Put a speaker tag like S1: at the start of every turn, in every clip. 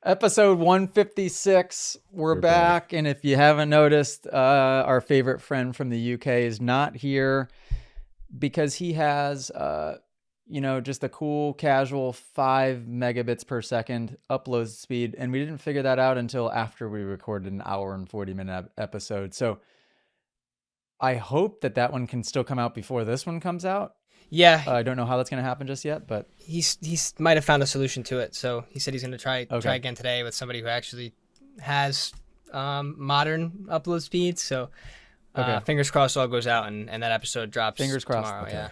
S1: Episode 156. We're back. And if you haven't noticed, our favorite friend from the UK is not here because he has, just a cool, casual 5 megabits per second upload speed. And we didn't figure that out until after we recorded an hour and 40-minute episode. So I hope that one can still come out before this one comes out.
S2: Yeah.
S1: I don't know how that's going to happen just yet, but
S2: he's might have found a solution to it. So he said he's going to try again today with somebody who actually has modern upload speeds. So fingers crossed all goes out and that episode drops
S1: fingers crossed
S2: tomorrow.
S1: Okay.
S2: Yeah.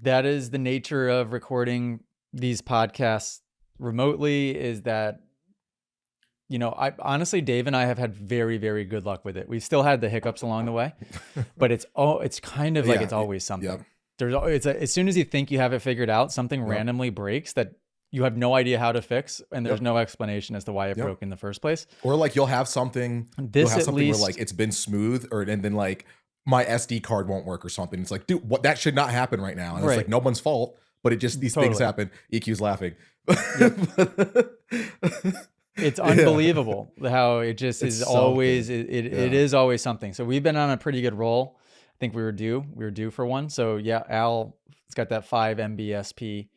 S1: That is the nature of recording these podcasts remotely, is that, I honestly, Dave and I have had very, very good luck with it. We've still had the hiccups along the way, but it's kind of like it's always something.
S2: Yep.
S1: As soon as you think you have it figured out, something randomly breaks that you have no idea how to fix, and there's no explanation as to why it broke in the first place.
S3: Or like you'll have something where like it's been smooth, and then like my SD card won't work or something. It's like, dude, what? That should not happen right now. And it's like no one's fault, but it just these things happen. EQ's laughing.
S1: It's unbelievable how it just is so always it is always something. So we've been on a pretty good roll. I think we were due for one. So yeah, Al, it's got that 5 Mbps,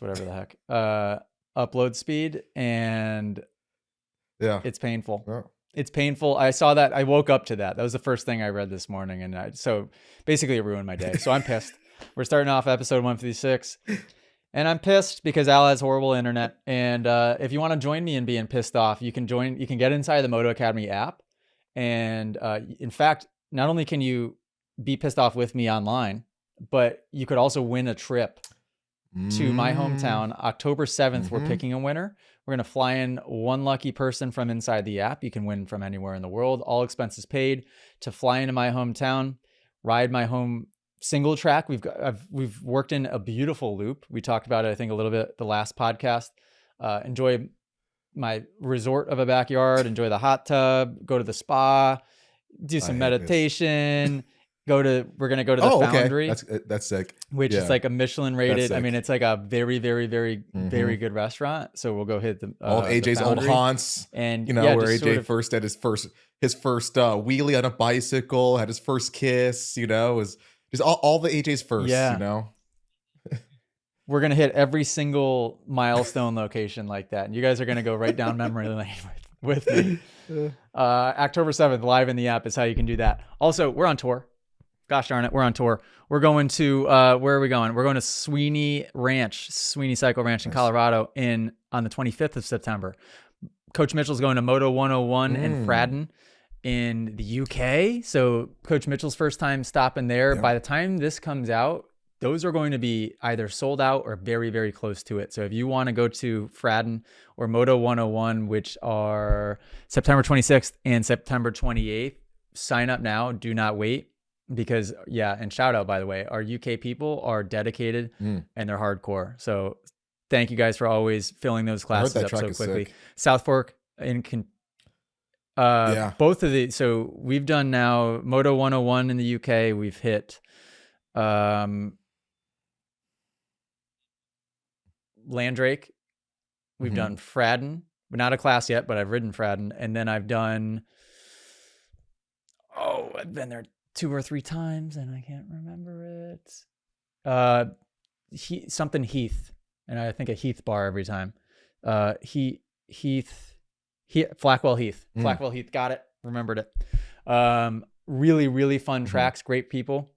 S1: whatever the heck, upload speed, and it's painful. Yeah. It's painful. I saw that. I woke up to that. That was the first thing I read this morning, and so basically it ruined my day. So I'm pissed. We're starting off episode 156, and I'm pissed because Al has horrible internet. And if you want to join me in being pissed off, you can join. You can get inside the Moto Academy app, and in fact, not only can you be pissed off with me online, but you could also win a trip to my hometown. October 7th, we're picking a winner. We're going to fly in one lucky person from inside the app. You can win from anywhere in the world. All expenses paid to fly into my hometown, ride my home single track. We've worked in a beautiful loop. We talked about it, I think, a little bit the last podcast. Enjoy my resort of a backyard, enjoy the hot tub, go to the spa, do some meditation. We're going to go to the Foundry.
S3: That's sick.
S1: Which is like a Michelin rated. I mean, it's like a very, very, very, very good restaurant. So we'll go hit the
S3: all AJ's old haunts, and where AJ first had his first wheelie on a bicycle, had his first kiss. Was just all the AJ's first.
S1: We're gonna hit every single milestone location like that, and you guys are gonna go right down memory lane with me. October 7th, live in the app is how you can do that. Also, we're on tour. Gosh darn it, we're on tour. We're going to where are we going? We're going to Sweeney Cycle Ranch in Colorado on the 25th of September. Coach Mitchell's going to Moto 101 in Fradden in the UK. So Coach Mitchell's first time stopping there. By the time this comes out, those are going to be either sold out or very, very close to it. So if you want to go to Fradden or Moto 101, which are September 26th and September 28th, sign up now. Do not wait. Because and shout out, by the way, our UK people are dedicated and they're hardcore. So thank you guys for always filling those classes up so quickly. Sick. South Fork both of the, so we've done now Moto 101 in the UK. We've hit Landrake. We've done Fradden, but not a class yet, but I've ridden Fradden. And then I've done, I've been there 2 or 3 times and I can't remember it. Heath, and I think a Heath bar every time. Flackwell Heath. Flackwell Heath, got it, remembered it. Really, really fun tracks, great people.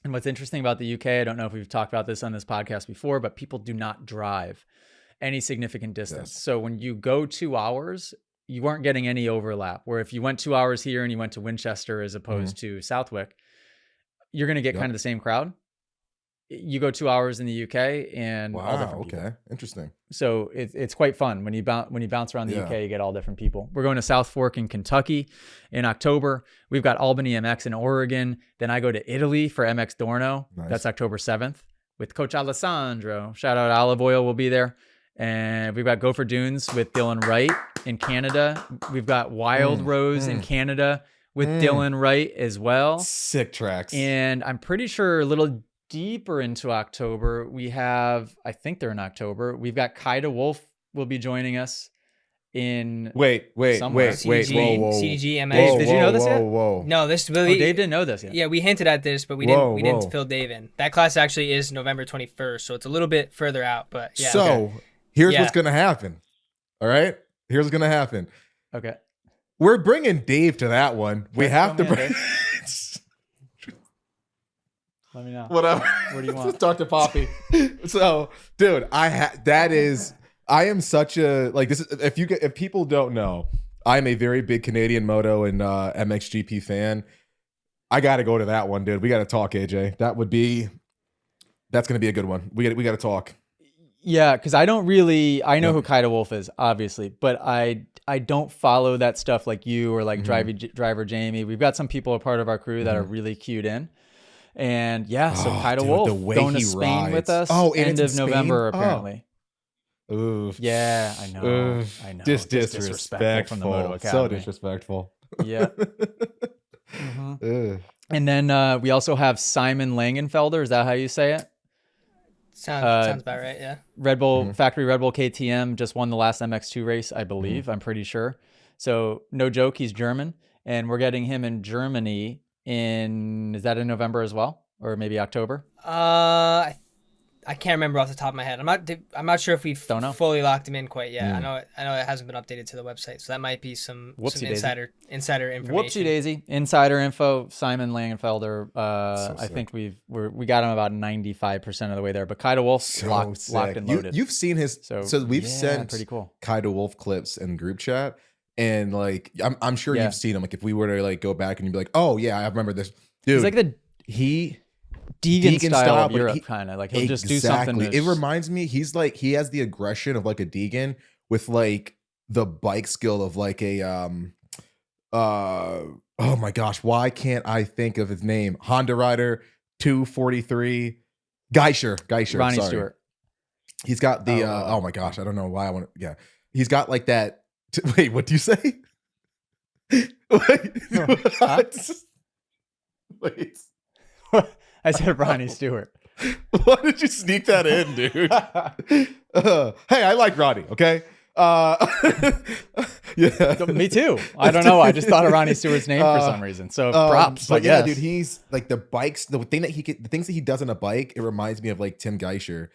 S1: And what's interesting about the UK, I don't know if we've talked about this on this podcast before, but people do not drive any significant distance. Yes. So when you go 2 hours, you weren't getting any overlap. Where if you went 2 hours here and you went to Winchester as opposed to Southwick, you're going to get kind of the same crowd. You go 2 hours in the UK and all different people.
S3: Okay, interesting.
S1: So it's quite fun when you bounce around the UK. You get all different people. We're going to South Fork in Kentucky in October. We've got Albany MX in Oregon. Then I go to Italy for MX Dorno. Nice. That's October 7th with Coach Alessandro. Shout out, Olive Oil will be there. And we've got Gopher Dunes with Dylan Wright in Canada. We've got Wild Rose in Canada with Dylan Wright as well.
S3: Sick tracks.
S1: And I'm pretty sure a little deeper into October, we have, I think they're in October, we've got Kaida Wolf will be joining us in
S3: wait,
S2: CDG,
S3: whoa.
S2: CDG, MX.
S1: Dave, did you know this yet?
S2: No, this really.
S1: Dave didn't know this yet.
S2: Yeah, we hinted at this, but we didn't fill Dave in. That class actually is November 21st, so it's a little bit further out. But yeah.
S3: So here's what's gonna happen. All right, here's what's gonna happen.
S1: Okay,
S3: we're bringing Dave to that one. We have to bring.
S1: Let me know.
S3: Whatever.
S1: What do you want?
S3: Let's talk to Poppy. So, dude, I am such a this is if people don't know, I'm a very big Canadian Moto and MXGP fan. I got to go to that one, dude. We got to talk, AJ. That's going to be a good one. We got to talk.
S1: Yeah, because I know who Kaida Wolf is, obviously, but I don't follow that stuff like you or like Driver Jamie. We've got some people a part of our crew that are really cued in. And so Kaida Wolf going to Spain with us end of November, apparently.
S3: Oof.
S1: Yeah, I know. I know.
S3: Disrespectful
S1: from the Moto Academy.
S3: So disrespectful.
S1: Yeah. And then we also have Simon Langenfelder. Is that how you say it?
S2: Sounds about right, yeah.
S1: Red Bull Factory Red Bull KTM just won the last MX2 race, I believe. I'm pretty sure. So no joke, he's German, and we're getting him in Germany is that in November as well, or maybe October?
S2: I can't remember off the top of my head. I'm not sure if we've fully locked him in quite yet. I know it hasn't been updated to the website, so that might be some insider information.
S1: Whoopsie daisy, insider info. Simon Langenfelder. I think we got him about 95% of the way there, but Kaida Wolf locked and loaded.
S3: You've seen his. So we've sent
S1: pretty cool
S3: Kaida Wolf clips in group chat, and like I'm sure you've seen him. Like if we were to like go back and you'd be like, oh yeah, I remember this dude.
S1: He's like Deegan style of Europe, kind of like he'll just do something.
S3: It reminds me, he has the aggression of like a Deegan with like the bike skill of like a oh my gosh, why can't I think of his name? Honda rider 243 Geischer.
S1: Ronnie Stewart.
S3: He's got the oh my gosh, I don't know why I want to. Yeah, he's got like that. Wait, what do you say? Wait.
S1: I said Ronnie Stewart.
S3: Why did you sneak that in, dude? Hey, I like Ronnie, okay? Yeah.
S1: Me too. I don't know. I just thought of Ronnie Stewart's name for some reason. So props.
S3: But yeah, dude, he's like the bikes, the things that he does on a bike, it reminds me of like Tim Geischer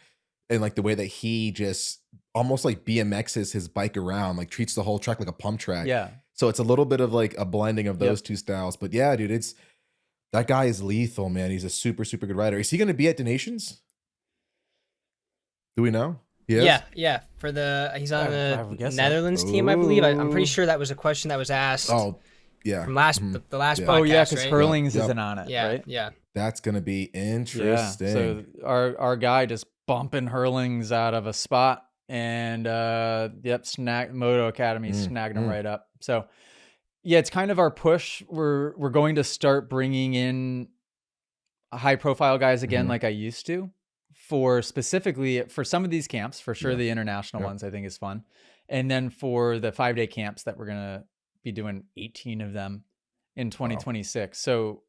S3: and like the way that he just almost like BMXs his bike around, like treats the whole track like a pump track.
S1: Yeah.
S3: So it's a little bit of like a blending of those two styles. But yeah, dude, that guy is lethal, man. He's a super, super good rider. Is he going to be at Donations? Do we know?
S2: Yeah. He's on the Netherlands team, I believe. I'm pretty sure that was a question that was asked.
S3: Oh, yeah.
S2: From the last podcast.
S1: Oh, yeah, because Hurlings isn't on it, right?
S2: Yeah.
S3: That's going to be interesting.
S1: Yeah. So our guy just bumping Hurlings out of a spot, and Moto Academy snagged him right up. So yeah, it's kind of our push. We're going to start bringing in high profile guys again, like I used to, specifically for some of these camps. For sure, the international ones I think is fun, and then for the 5-day camps that we're gonna be doing 18 of them in 2026. So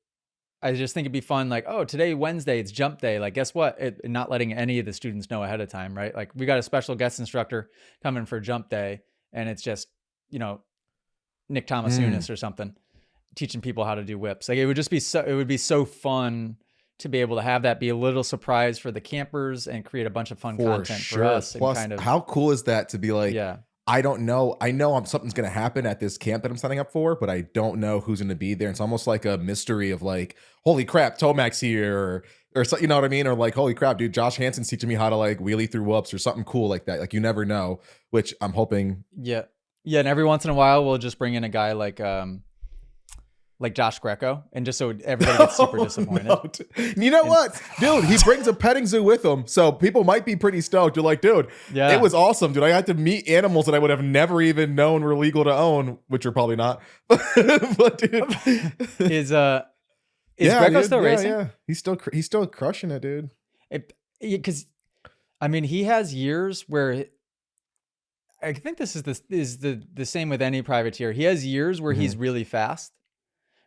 S1: I just think it'd be fun. Like, oh, today Wednesday, it's jump day. Like, guess what? Not letting any of the students know ahead of time, right? Like, we got a special guest instructor coming for jump day, and it's just Nick Thomas Unis or something teaching people how to do whips. Like it would be so fun to be able to have that be a little surprise for the campers and create a bunch of fun content for us.
S3: Plus, how cool is that to be like, I don't know. I know something's going to happen at this camp that I'm signing up for, but I don't know who's going to be there. It's almost like a mystery of like, holy crap, Tomac's here or so, you know what I mean? Or like, holy crap, dude, Josh Hansen's teaching me how to like wheelie through whoops or something cool like that. Like you never know, which I'm hoping.
S1: Yeah. Yeah, and every once in a while we'll just bring in a guy like Josh Greco, and just so everybody gets super disappointed.
S3: No. You know what, dude? He brings a petting zoo with him, so people might be pretty stoked. You're like, dude, it was awesome, dude. I got to meet animals that I would have never even known were legal to own, which are probably not. But dude,
S1: is Greco still racing?
S3: Yeah, he's still crushing it, dude.
S1: Because I mean, he has years where. I think this is the same with any privateer. He has years where he's really fast,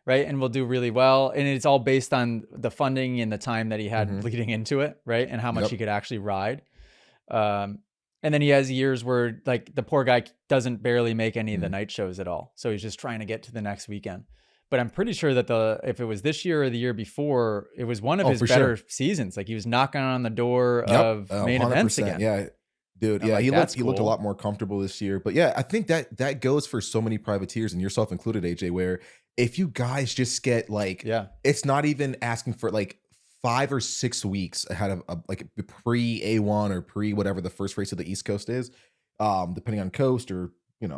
S1: right? And will do really well. And it's all based on the funding and the time that he had leading into it, right? And how much he could actually ride. And And then he has years where like the poor guy doesn't barely make any of the night shows at all. So he's just trying to get to the next weekend. But I'm pretty sure that if it was this year or the year before, it was one of his better seasons. Like he was knocking on the door of main events again.
S3: Yeah, dude. Yeah, he looked a lot more comfortable this year. But yeah, I think that goes for so many privateers, and yourself included, AJ, where if you guys just get like, it's not even asking for like 5 or 6 weeks ahead of like pre A1 or pre whatever the first race of the East Coast is, depending on coast or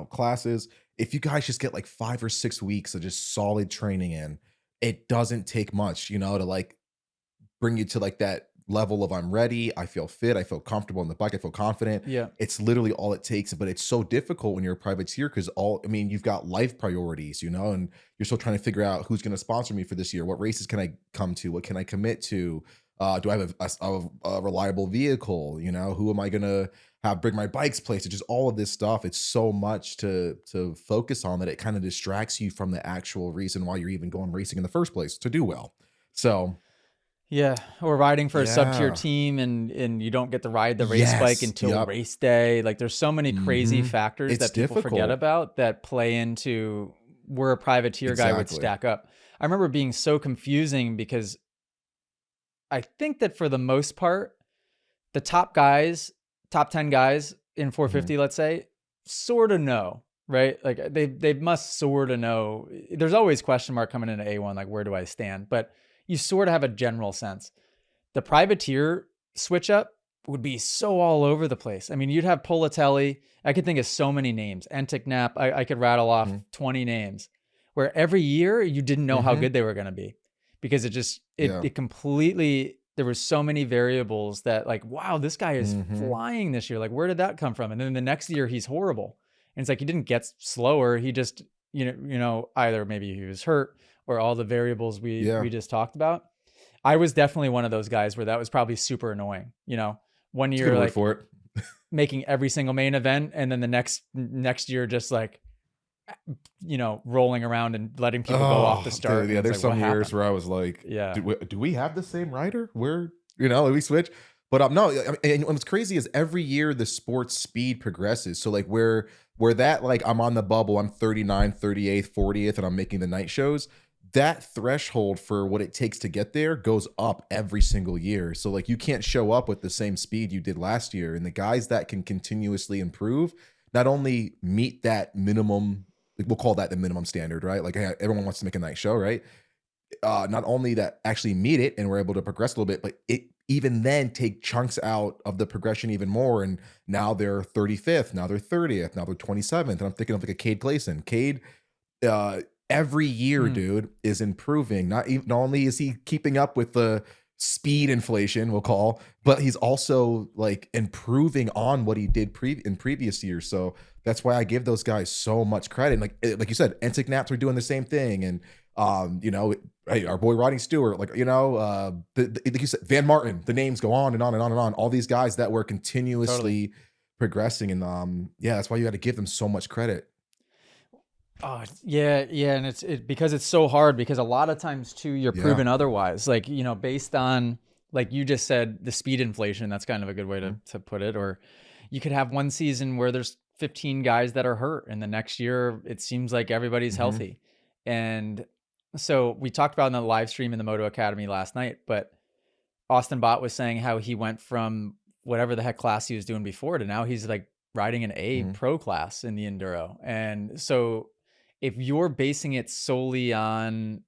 S3: classes. If you guys just get like 5 or 6 weeks of just solid training in, it doesn't take much, to like bring you to like that level of I'm ready, I feel fit, I feel comfortable on the bike, I feel confident.
S1: Yeah,
S3: it's literally all it takes. But it's so difficult when you're a privateer because you've got life priorities, and you're still trying to figure out who's going to sponsor me for this year, what races can I come to, what can I commit to, do I have a reliable vehicle, who am I going to have bring my bikes places, just all of this stuff. It's so much to focus on that it kind of distracts you from the actual reason why you're even going racing in the first place, to do well. So
S1: yeah, or riding for a sub-tier team and you don't get to ride the race bike until race day. Like there's so many crazy factors that people forget about that play into where a privateer guy would stack up. I remember being so confusing because I think that for the most part, the top 10 guys in 450, let's say, sort of know, right? Like they must sort of know. There's always question mark coming into A1, like where do I stand? But you sort of have a general sense. The privateer switch up would be so all over the place. I mean, you'd have Politelli. I could think of so many names. Entic-Nap. I could rattle off 20 names where every year you didn't know how good they were going to be because it completely, there were so many variables that like, wow, this guy is flying this year. Like, where did that come from? And then the next year he's horrible. And it's like, he didn't get slower. He just, either maybe he was hurt or all the variables we just talked about. I was definitely one of those guys where that was probably super annoying. 1 year like
S3: for it.
S1: making every single main event, and then the next year just like rolling around and letting people go off the start.
S3: Dude, there's some years where I was like, do we have the same rider? Where we switch? But no, and what's crazy is every year the sport's speed progresses. So like where that like I'm on the bubble, I'm 39th, 38th, 40th, and I'm making the night shows. That threshold for what it takes to get there goes up every single year. So like you can't show up with the same speed you did last year. And the guys that can continuously improve not only meet that minimum, we'll call that the minimum standard, right? Like everyone wants to make a night show, right? Not only that actually meet it and we're able to progress a little bit, but it even then take chunks out of the progression even more. And now they're 35th, now they're 30th, now they're 27th. And I'm thinking of like a Cade Clayson. Cade, every year, dude, is improving. Not only is he keeping up with the speed inflation, we'll call, but he's also like improving on what he did in previous years. So that's why I give those guys so much credit. And like you said, Entic-Naps are doing the same thing. And hey, our boy Rodney Stewart, like you said, Van Martin. The names go on and on and on and on. All these guys that were continuously progressing, and that's why you got to give them so much credit.
S1: Oh yeah, and it's because it's so hard, because a lot of times too you're proven otherwise. Like based on, like you just said, the speed inflation. That's kind of a good way to put it. Or you could have one season where there's 15 guys that are hurt, and the next year it seems like everybody's healthy. And so we talked about in the live stream in the Moto Academy last night, but Austin Bott was saying how he went from whatever the heck class he was doing before to now he's like riding an A pro class in the enduro. And so if you're basing it solely on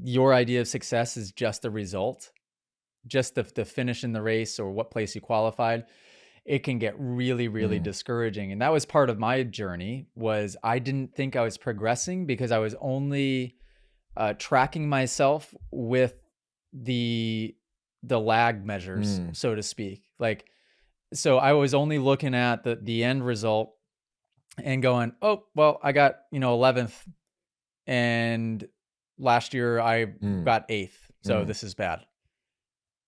S1: your idea of success is just the result, just the finish in the race or what place you qualified, it can get really, really discouraging. And that was part of my journey, was I didn't think I was progressing because I was only tracking myself with the lag measures, so to speak. Like, so I was only looking at the end result and going, oh, well, I got, 11th, and last year I got 8th. So this is bad.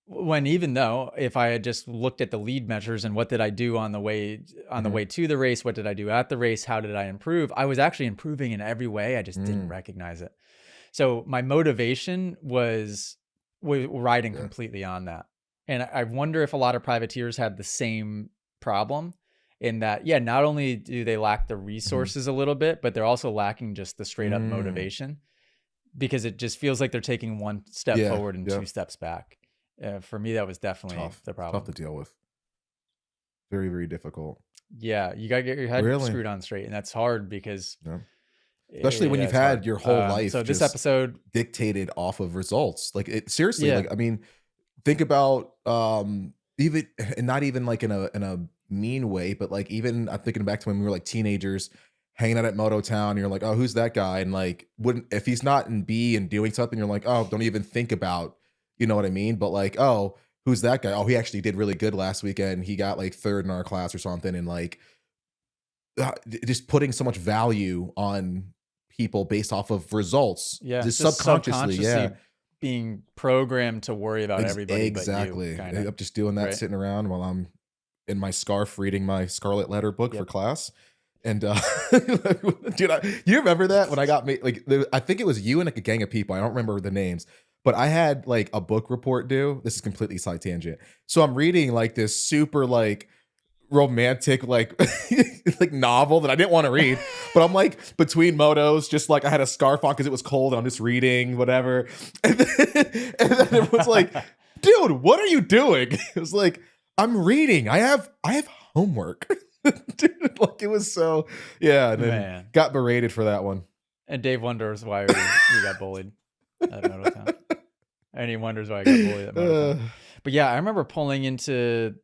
S1: When even though if I had just looked at the lead measures and what did I do on the way to the race, what did I do at the race, how did I improve? I was actually improving in every way. I just didn't recognize it. So my motivation was riding completely on that. And I wonder if a lot of privateers had the same problem in that, yeah, not only do they lack the resources a little bit, but they're also lacking just the straight up motivation, because it just feels like they're taking one step forward and 2 steps back. For me, that was definitely the problem.
S3: Tough to deal with. Very, very difficult.
S1: Yeah, you gotta get your head screwed on straight, and that's hard because
S3: especially when you've had your whole life
S1: so this episode
S3: dictated off of results. Like it seriously, like I mean, think about even, and not even like in a mean way, but like even I'm thinking back to when we were like teenagers hanging out at Moto Town, and you're like, oh, who's that guy? And like, if he's not in B and doing something, you're like, oh, don't even think about, you know what I mean? But like, oh, who's that guy? Oh, he actually did really good last weekend. He got like 3rd in our class or something. And like, just putting so much value on people based off of results.
S1: Yeah.
S3: Just subconsciously
S1: being programmed to worry about everybody but you.
S3: I'm just doing that, sitting around while I'm in my scarf reading my Scarlet Letter book for class. And dude, you remember that when I got like, I think it was you and like a gang of people. I don't remember the names, but I had like a book report due. This is completely side tangent. So I'm reading like this super like romantic like like novel that I didn't want to read, but I'm like between motos, just like I had a scarf on because it was cold and I'm just reading whatever. And then it was like, dude, what are you doing? It was like, I'm reading. I have homework. Dude, like it was so and then got berated for that one.
S1: And Dave wonders why he got bullied at Moto Town. And he wonders why I got bullied at Moto Town. But yeah, I remember pulling into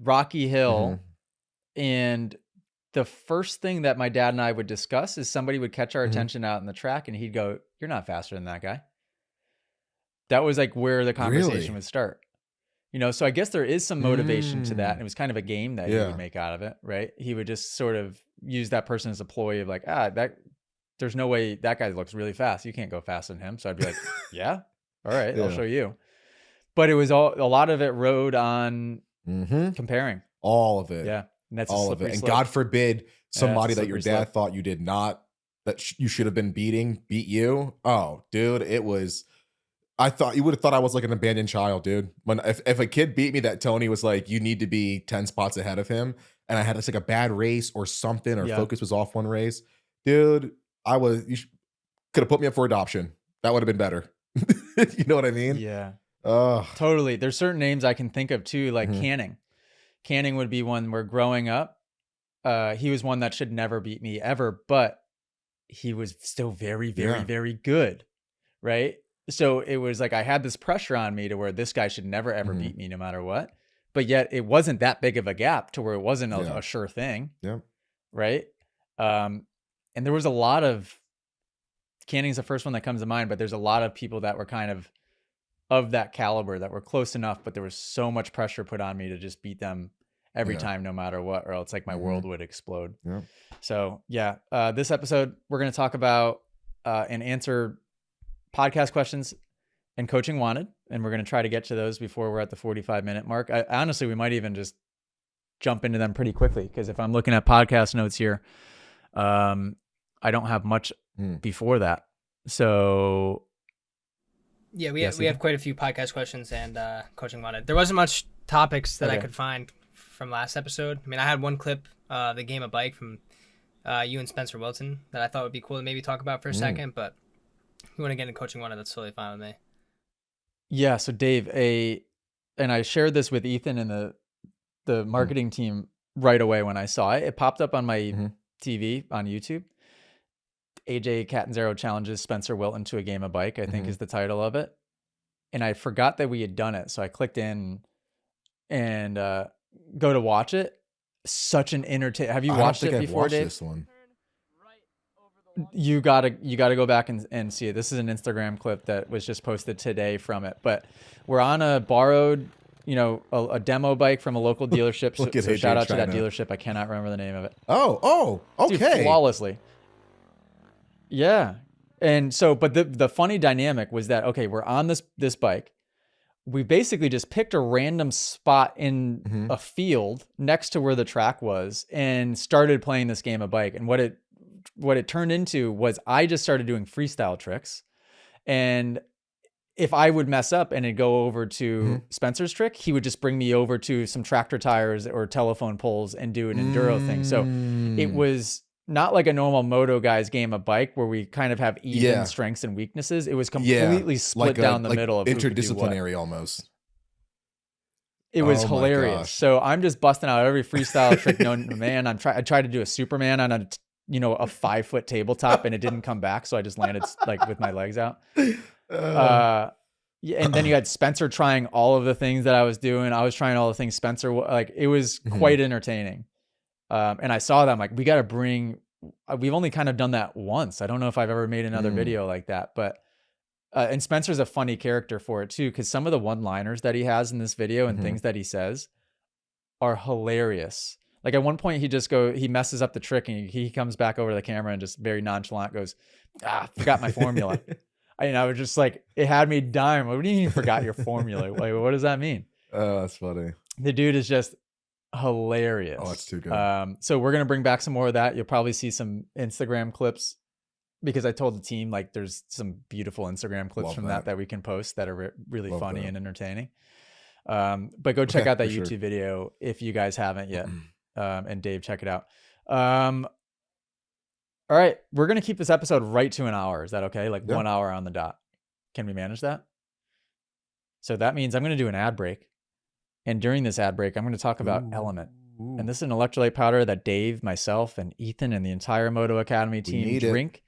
S1: Rocky Hill, and the first thing that my dad and I would discuss is somebody would catch our attention out in the track, and he'd go, "You're not faster than that guy." That was like where the conversation would start. You know, so I guess there is some motivation to that. And it was kind of a game that he would make out of it, right? He would just sort of use that person as a ploy of like, there's no way that guy looks really fast. You can't go faster than him. So I'd be like, yeah, all right, I'll show you. But it was a lot of it rode on comparing.
S3: All of it.
S1: Yeah. And that's
S3: all of it. And God forbid somebody that your dad thought you did not, that you should have been beat you. Oh, dude, it was... I thought you would have thought I was like an abandoned child, dude. When if a kid beat me, that Tony was like, you need to be 10 spots ahead of him, and I had like a bad race or something, or focus was off one race, dude. You could have put me up for adoption. That would have been better. You know what I mean?
S1: Yeah. Totally. There's certain names I can think of too, like Canning. Canning would be one where growing up, he was one that should never beat me ever, but he was still very, very, very good, right? So it was like I had this pressure on me to where this guy should never, ever beat me no matter what. But yet it wasn't that big of a gap to where it wasn't a sure thing.
S3: Yeah.
S1: Right. And there was a lot of... Canning's the first one that comes to mind, but there's a lot of people that were kind of that caliber that were close enough, but there was so much pressure put on me to just beat them every time, no matter what, or else like my world would explode.
S3: Yeah.
S1: So this episode, we're going to talk about and answer podcast questions and Coaching Wanted, and we're going to try to get to those before we're at the 45-minute mark. Honestly, we might even just jump into them pretty quickly, because if I'm looking at podcast notes here, I don't have much before that. So
S2: yeah, we have quite a few podcast questions and Coaching Wanted. There wasn't much topics that I could find from last episode. I mean, I had one clip, the game of bike from you and Spenser Wilton, that I thought would be cool to maybe talk about for a second, but if you want to get into Coaching Wanted, that's totally fine with me.
S1: Yeah. So Dave, and I shared this with Ethan and the marketing team right away when I saw it. It popped up on my TV on YouTube. AJ Catanzaro challenges Spenser Wilton to a game of bike, I think is the title of it. And I forgot that we had done it. So I clicked in and go to watch it. Such an entertainment. Have you watched it before, Dave?
S3: This one.
S1: You gotta go back and see it. This is an Instagram clip that was just posted today from it. But we're on a borrowed, a demo bike from a local dealership. So shout out to that dealership. I cannot remember the name of it.
S3: Oh, okay.
S1: Dude, flawlessly. Yeah. And so, but the funny dynamic was that, okay, we're on this bike. We basically just picked a random spot in a field next to where the track was and started playing this game of bike. And what it turned into was I just started doing freestyle tricks, and if I would mess up and it'd go over to Spenser's trick, he would just bring me over to some tractor tires or telephone poles and do an enduro thing. So it was not like a normal moto guy's game of bike where we kind of have even strengths and weaknesses. It was completely split down the middle of
S3: interdisciplinary almost.
S1: It was hilarious. So I'm just busting out every freestyle trick known to man. I tried to do a Superman on a 5-foot tabletop and it didn't come back. So I just landed like with my legs out. And then you had Spenser trying all of the things that I was doing. I was trying all the things Spenser, like it was quite entertaining. And I saw that I'm like, we've only kind of done that once. I don't know if I've ever made another video like that, but, and Spenser's a funny character for it too. Cause some of the one-liners that he has in this video and things that he says are hilarious. Like at one point he messes up the trick and he comes back over to the camera and just very nonchalant goes, forgot my formula. I was just like, it had me dying. What do you mean you forgot your formula? Like, what does that mean?
S3: Oh, that's funny.
S1: The dude is just hilarious.
S3: Oh, that's too good.
S1: So we're going to bring back some more of that. You'll probably see some Instagram clips because I told the team, like, there's some beautiful Instagram clips from that we can post that are really funny and entertaining. But go check out that YouTube video if you guys haven't yet. And Dave, check it out. All right. We're going to keep this episode right to an hour. Is that okay? Like 1 hour on the dot. Can we manage that? So that means I'm going to do an ad break. And during this ad break, I'm going to talk about LMNT. And this is an electrolyte powder that Dave, myself, and Ethan and the entire Moto Academy team drink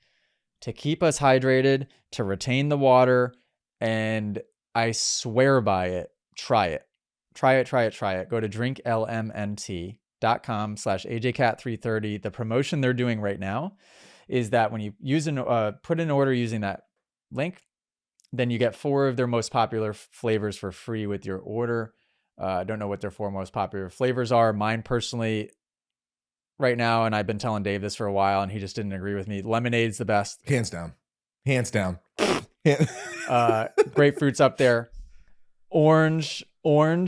S1: to keep us hydrated, to retain the water. And I swear by it. Try it. Try it. Go to drinklmnt.com/AJCat330. The promotion they're doing right now is that when you put in an order using that link, then you get 4 of their most popular flavors for free with your order. I don't know what their 4 most popular flavors are. Mine personally right now, and I've been telling Dave this for a while and he just didn't agree with me. Lemonade's the best.
S3: Hands down.
S1: Grapefruit's up there. Orange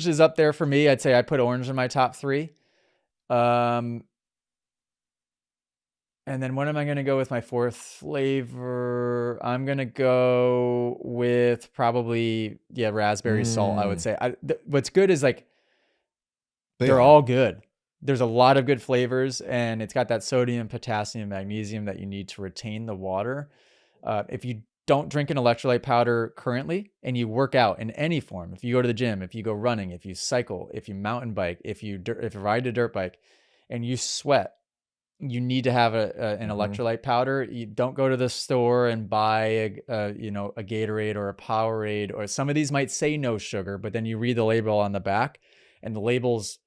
S1: is up there for me. I'd say I put orange in my top 3. And then what am I going to go with my 4th flavor? I'm going to go with probably, raspberry salt, I would say. What's good is like, they're all good. There's a lot of good flavors and it's got that sodium, potassium, magnesium that you need to retain the water. If you don't drink an electrolyte powder currently and you work out in any form, if you go to the gym, if you go running, if you cycle, if you mountain bike, if you ride a dirt bike and you sweat, you need to have an electrolyte powder. You don't go to the store and buy a Gatorade or a Powerade, or some of these might say no sugar, but then you read the label on the back and the label's,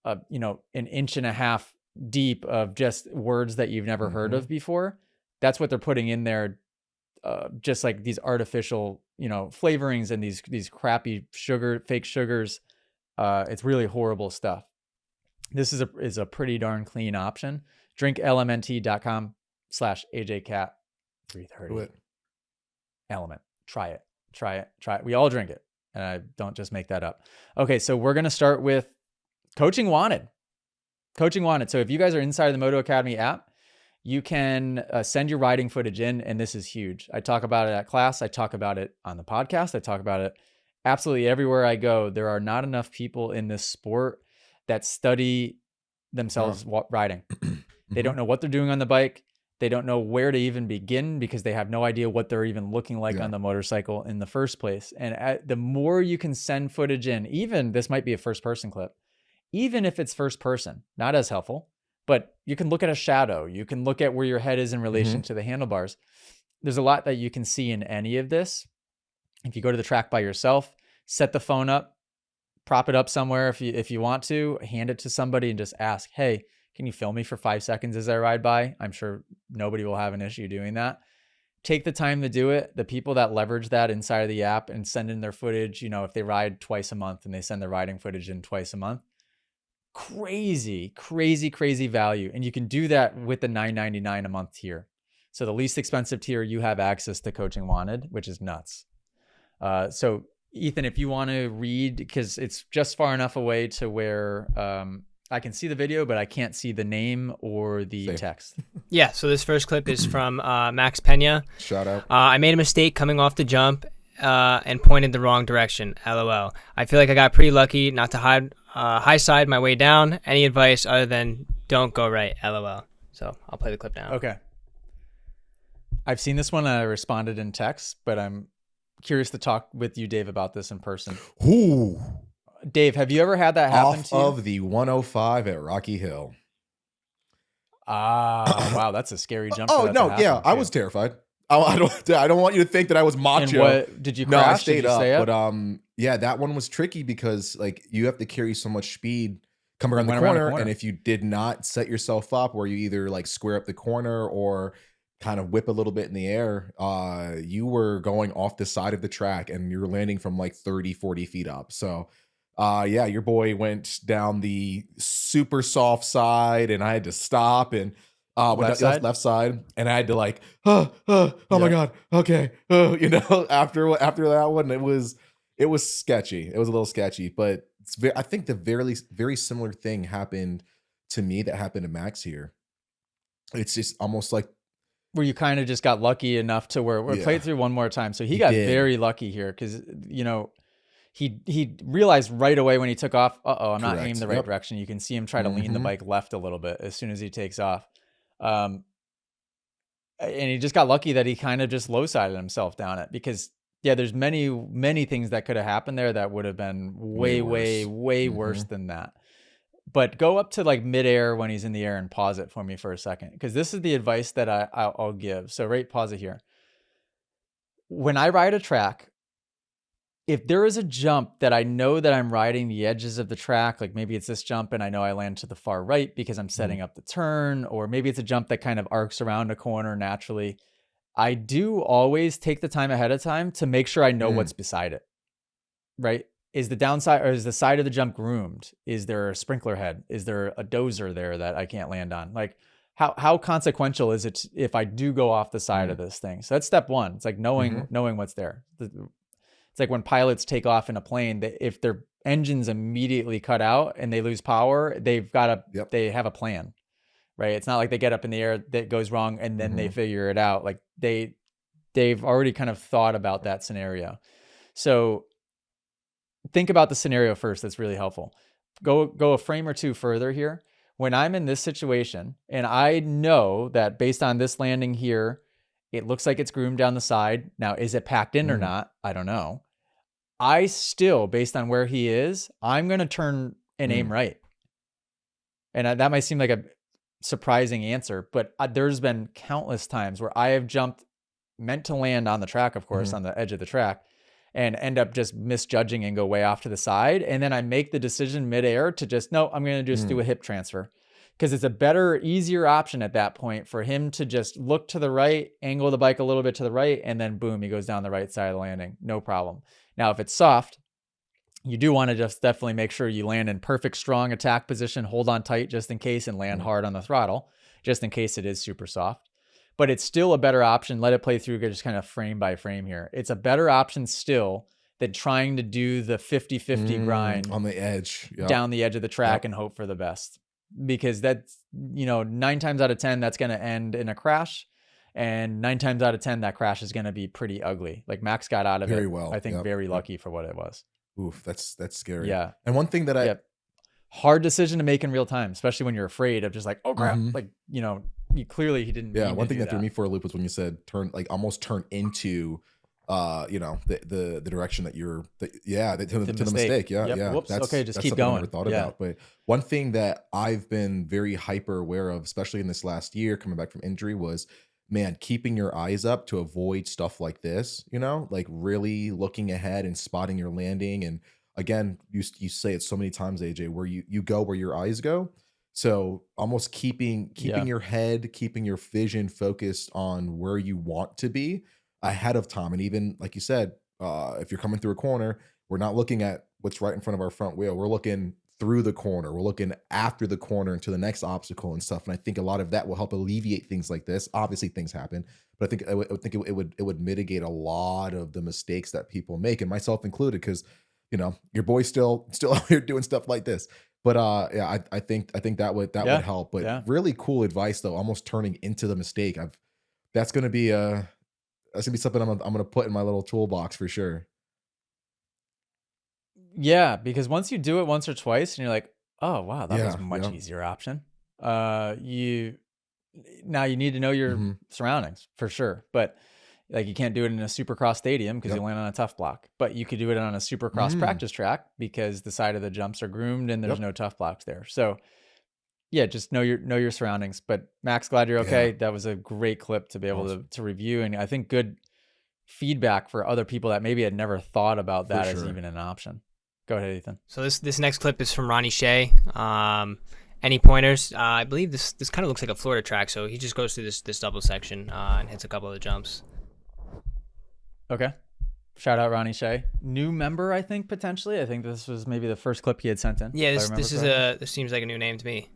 S1: an 1.5 inches deep of just words that you've never heard of before. That's what they're putting in there. Just like these artificial, flavorings and these crappy fake sugars. It's really horrible stuff. This is a pretty darn clean option. drinklmnt.com/AJCat330. LMNT. Try it. We all drink it. And I don't just make that up. Okay. So we're going to start with Coaching Wanted. So if you guys are inside of the Moto Academy app, you can send your riding footage in, and this is huge. I talk about it at class. I talk about it on the podcast. I talk about it absolutely everywhere I go. There are not enough people in this sport that study themselves riding. They don't know what they're doing on the bike. They don't know where to even begin because they have no idea what they're even looking like on the motorcycle in the first place. And the more you can send footage in, even this might be a first person clip, even if it's first person, not as helpful, but you can look at a shadow. You can look at where your head is in relation to the handlebars. There's a lot that you can see in any of this. If you go to the track by yourself, set the phone up, prop it up somewhere if you want to, hand it to somebody and just ask, hey, can you film me for 5 seconds as I ride by? I'm sure nobody will have an issue doing that. Take the time to do it. The people that leverage that inside of the app and send in their footage, if they ride twice a month and they send their riding footage in twice a month, crazy value. And you can do that with the $9.99 a month tier. So the least expensive tier, you have access to Coaching Wanted, which is nuts. So Ethan, if you want to read, because it's just far enough away to where I can see the video, but I can't see the name or the text. Yeah.
S2: So this first clip is from Max Pena.
S3: Shout out.
S2: I made a mistake coming off the jump and pointed the wrong direction. LOL. I feel like I got pretty lucky not to high side my way down. Any advice other than don't go right? LOL. So I'll play the clip now.
S1: Okay. I've seen this one and I responded in text, but I'm curious to talk with you, Dave, about this in person.
S3: Ooh.
S1: Dave, have you ever had that happen to you?
S3: Off of the 105 at Rocky Hill.
S1: Wow, that's a scary jump.
S3: Oh no, yeah, I was terrified. I don't want you to think that I was macho.
S1: And what, did you crash?
S3: No, I stayed up.
S1: Stay up.
S3: But yeah, that one was tricky because like you have to carry so much speed coming around the corner, and if you did not set yourself up where you either like square up the corner or kind of whip a little bit in the air, you were going off the side of the track and you're landing from like 30, 40 feet up. So yeah, your boy went down the super soft side and I had to stop and left side, and I had to like, oh my God. Okay. You know, after that one, it was sketchy. It was a little sketchy, but I think the very similar thing happened to me that happened to Max here. It's just almost like
S1: where you kind of just got lucky enough to where we played through one more time. So he got very lucky here because, you know, he realized right away when he took off, I'm not aiming the right direction. You can see him try to lean the bike left a little bit as soon as he takes off. And he just got lucky that he kind of just low-sided himself down it because, yeah, there's many things that could have happened there that would have been way worse than that. But go up to like midair when he's in the air and pause it for me for a second, because this is the advice that I'll give. So pause it here. When I ride a track, if there is a jump that I know that I'm riding the edges of the track, like maybe it's this jump and I know I land to the far right because I'm setting up the turn, or maybe it's a jump that kind of arcs around a corner naturally, I do always take the time ahead of time to make sure I know what's beside it, right? Is the downside or is the side of the jump groomed? Is there a sprinkler head? Is there a dozer there that I can't land on? Like how consequential is it if I do go off the side of this thing? So that's step one. It's like knowing what's there. It's like when pilots take off in a plane, if their engines immediately cut out and they lose power, they have a plan, right? It's not like they get up in the air that goes wrong and then they figure it out. Like they've already kind of thought about that scenario. So think about the scenario first. That's really helpful. Go a frame or two further here. When I'm in this situation and I know that based on this landing here, it looks like it's groomed down the side. Now, is it packed in or not? I don't know. I still, based on where he is, I'm going to turn and aim right. And that might seem like a surprising answer, but there's been countless times where I have jumped, meant to land on the track, of course, on the edge of the track, and end up just misjudging and go way off to the side. And then I make the decision midair to just, no, I'm going to just do a hip transfer. Because it's a better, easier option at that point for him to just look to the right, angle the bike a little bit to the right, and then boom, he goes down the right side of the landing. No problem. Now, if it's soft, you do want to just definitely make sure you land in perfect, strong attack position, hold on tight just in case, and land hard on the throttle, just in case it is super soft. But it's still a better option. Let it play through just kind of frame by frame here. It's a better option still than trying to do the 50-50 grind
S3: on the edge,
S1: down the edge of the track and hope for the best. Because that's, 9 times out of 10, that's going to end in a crash. And 9 times out of 10, that crash is going to be pretty ugly. Like Max got out of
S3: very
S1: it,
S3: well.
S1: I think very lucky for what it was.
S3: Oof, that's scary.
S1: Yeah.
S3: And one thing that
S1: hard decision to make in real time, especially when you're afraid of just like, oh crap, like, he didn't.
S3: Yeah. One thing that threw me for a loop was when you said almost turn into the direction that you're to the mistake. Yeah.
S1: Whoops.
S3: That's
S1: just keep
S3: something
S1: going.
S3: I never thought about. But one thing that I've been very hyper aware of, especially in this last year coming back from injury, was keeping your eyes up to avoid stuff like this, like really looking ahead and spotting your landing. And again, you say it so many times, AJ, where you go where your eyes go. So almost keeping your head, keeping your vision focused on where you want to be ahead of time. And even like you said, if you're coming through a corner, we're not looking at what's right in front of our front wheel. We're looking through the corner. We're looking after the corner into the next obstacle and stuff. And I think a lot of that will help alleviate things like this. Obviously things happen, but I think it would mitigate a lot of the mistakes that people make, and myself included, because your boy's still out here doing stuff like this. But I think that would help. But really cool advice though, almost turning into the mistake. That's going to be That's gonna be something I'm gonna put in my little toolbox for sure.
S1: Yeah, because once you do it once or twice and you're like, oh wow, that was a much easier option. You need to know your surroundings for sure. But like you can't do it in a Supercross stadium because you land on a tough block. But you could do it on a Supercross practice track because the side of the jumps are groomed and there's no tough blocks there. So yeah, just know your surroundings. But Max, glad you're okay. That was a great clip to be able to review, and I think good feedback for other people that maybe had never thought about that as even an option. Go ahead, Ethan.
S2: So this next clip is from Ronnie Shea. Any pointers? I believe this kind of looks like a Florida track, so he just goes through this double section and hits a couple of the jumps.
S1: Okay. Shout out Ronnie Shea. New member, I think, potentially. I think this was maybe the first clip he had sent in.
S2: Yeah, this seems like a new name to me.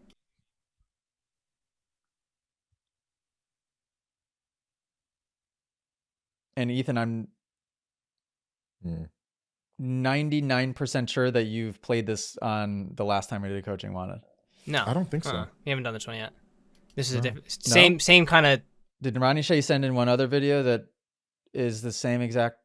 S1: And Ethan, I'm 99% sure that you've played this on the last time we did Coaching Wanted.
S2: No,
S3: I don't think so.
S2: We haven't done this one yet. This is a different, same kind of.
S1: Did Ronnie Shea send in one other video that is the same exact?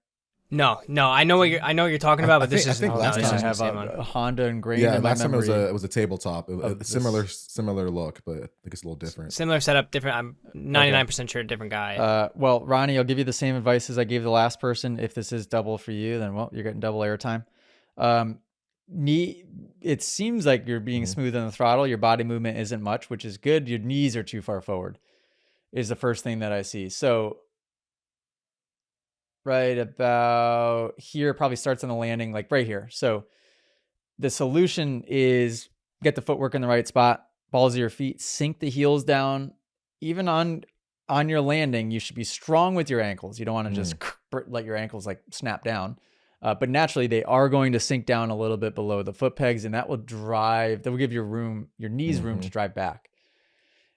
S2: No. I know what you're talking about, but
S3: I think last time
S1: I have a Honda ingrained in my
S3: last
S1: memory.
S3: time it was a tabletop, similar look, but I think it's a little different.
S2: Similar setup, different. I'm 99% sure different guy.
S1: Well, Ronnie, I'll give you the same advice as I gave the last person. If this is double for you, then well, you're getting double airtime. It seems like you're being smooth on the throttle. Your body movement isn't much, which is good. Your knees are too far forward, is the first thing that I see. So right about here, probably starts on the landing, like right here. So the solution is get the footwork in the right spot, balls of your feet, sink the heels down. Even on your landing, you should be strong with your ankles. You don't want to just let your ankles like snap down. But naturally, they are going to sink down a little bit below the foot pegs, and that will give your knees room to drive back.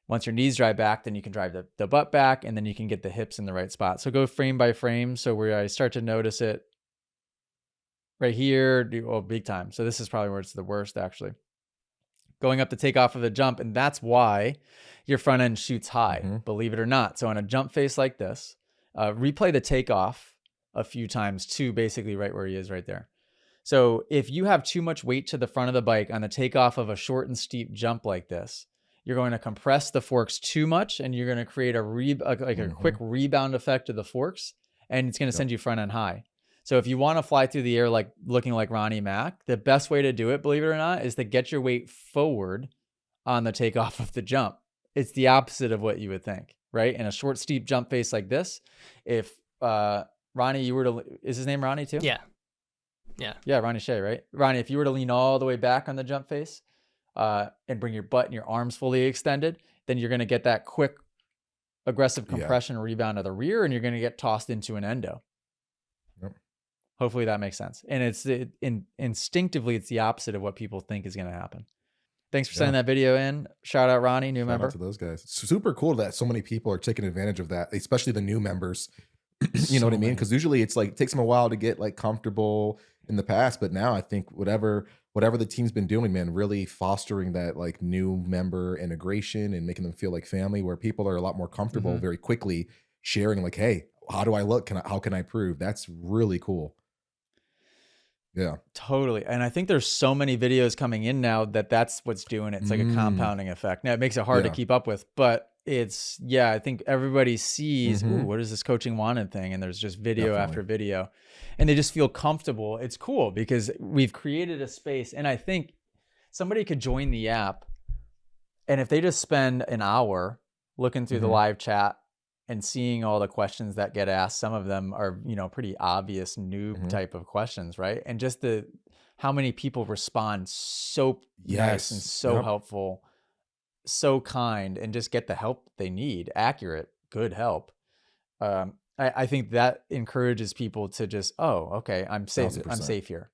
S1: Once your knees drive back, then you can drive the butt back, and then you can get the hips in the right spot. So go frame by frame. So where I start to notice it right here, big time. So this is probably where it's the worst, actually. Going up to take off of the jump, and that's why your front end shoots high, believe it or not. So on a jump face like this, replay the takeoff a few times too, basically right where he is right there. So if you have too much weight to the front of the bike on the takeoff of a short and steep jump like this, you're going to compress the forks too much, and you're going to create a quick rebound effect of the forks, and it's going to send you front end high. So if you want to fly through the air like looking like Ronnie Mac, the best way to do it, believe it or not, is to get your weight forward on the takeoff of the jump. It's the opposite of what you would think, right? In a short, steep jump face like this, if Ronnie, is his name Ronnie too?
S2: Yeah,
S1: Ronnie Shea, right? Ronnie, if you were to lean all the way back on the jump face and bring your butt and your arms fully extended, then you're going to get that quick, aggressive compression rebound of the rear, and you're going to get tossed into an endo. Yep. Hopefully that makes sense. And instinctively, it's the opposite of what people think is going to happen. Thanks for sending that video in. Shout out Ronnie, new member.
S3: Shout out to those guys. Super cool that so many people are taking advantage of that, especially the new members. You know what I mean? Because usually it's like it takes them a while to get like comfortable in the past, but now I think whatever the team's been doing, man, really fostering that like new member integration and making them feel like family, where people are a lot more comfortable very quickly sharing like, hey, how do I look? How can I prove? That's really cool. Yeah,
S1: totally. And I think there's so many videos coming in now that's what's doing it. It's like a compounding effect. Now it makes it hard to keep up with, but I think everybody sees, what is this Coaching Wanted thing? And there's just video after video, and they just feel comfortable. It's cool because we've created a space, and I think somebody could join the app, and if they just spend an hour looking through the live chat and seeing all the questions that get asked, some of them are, pretty obvious noob type of questions, right? And just how many people respond so nice and so helpful, so kind, and just get the help they need, accurate, good help. I think that encourages people to just, okay, I'm safe. 1,000%. I'm safe here.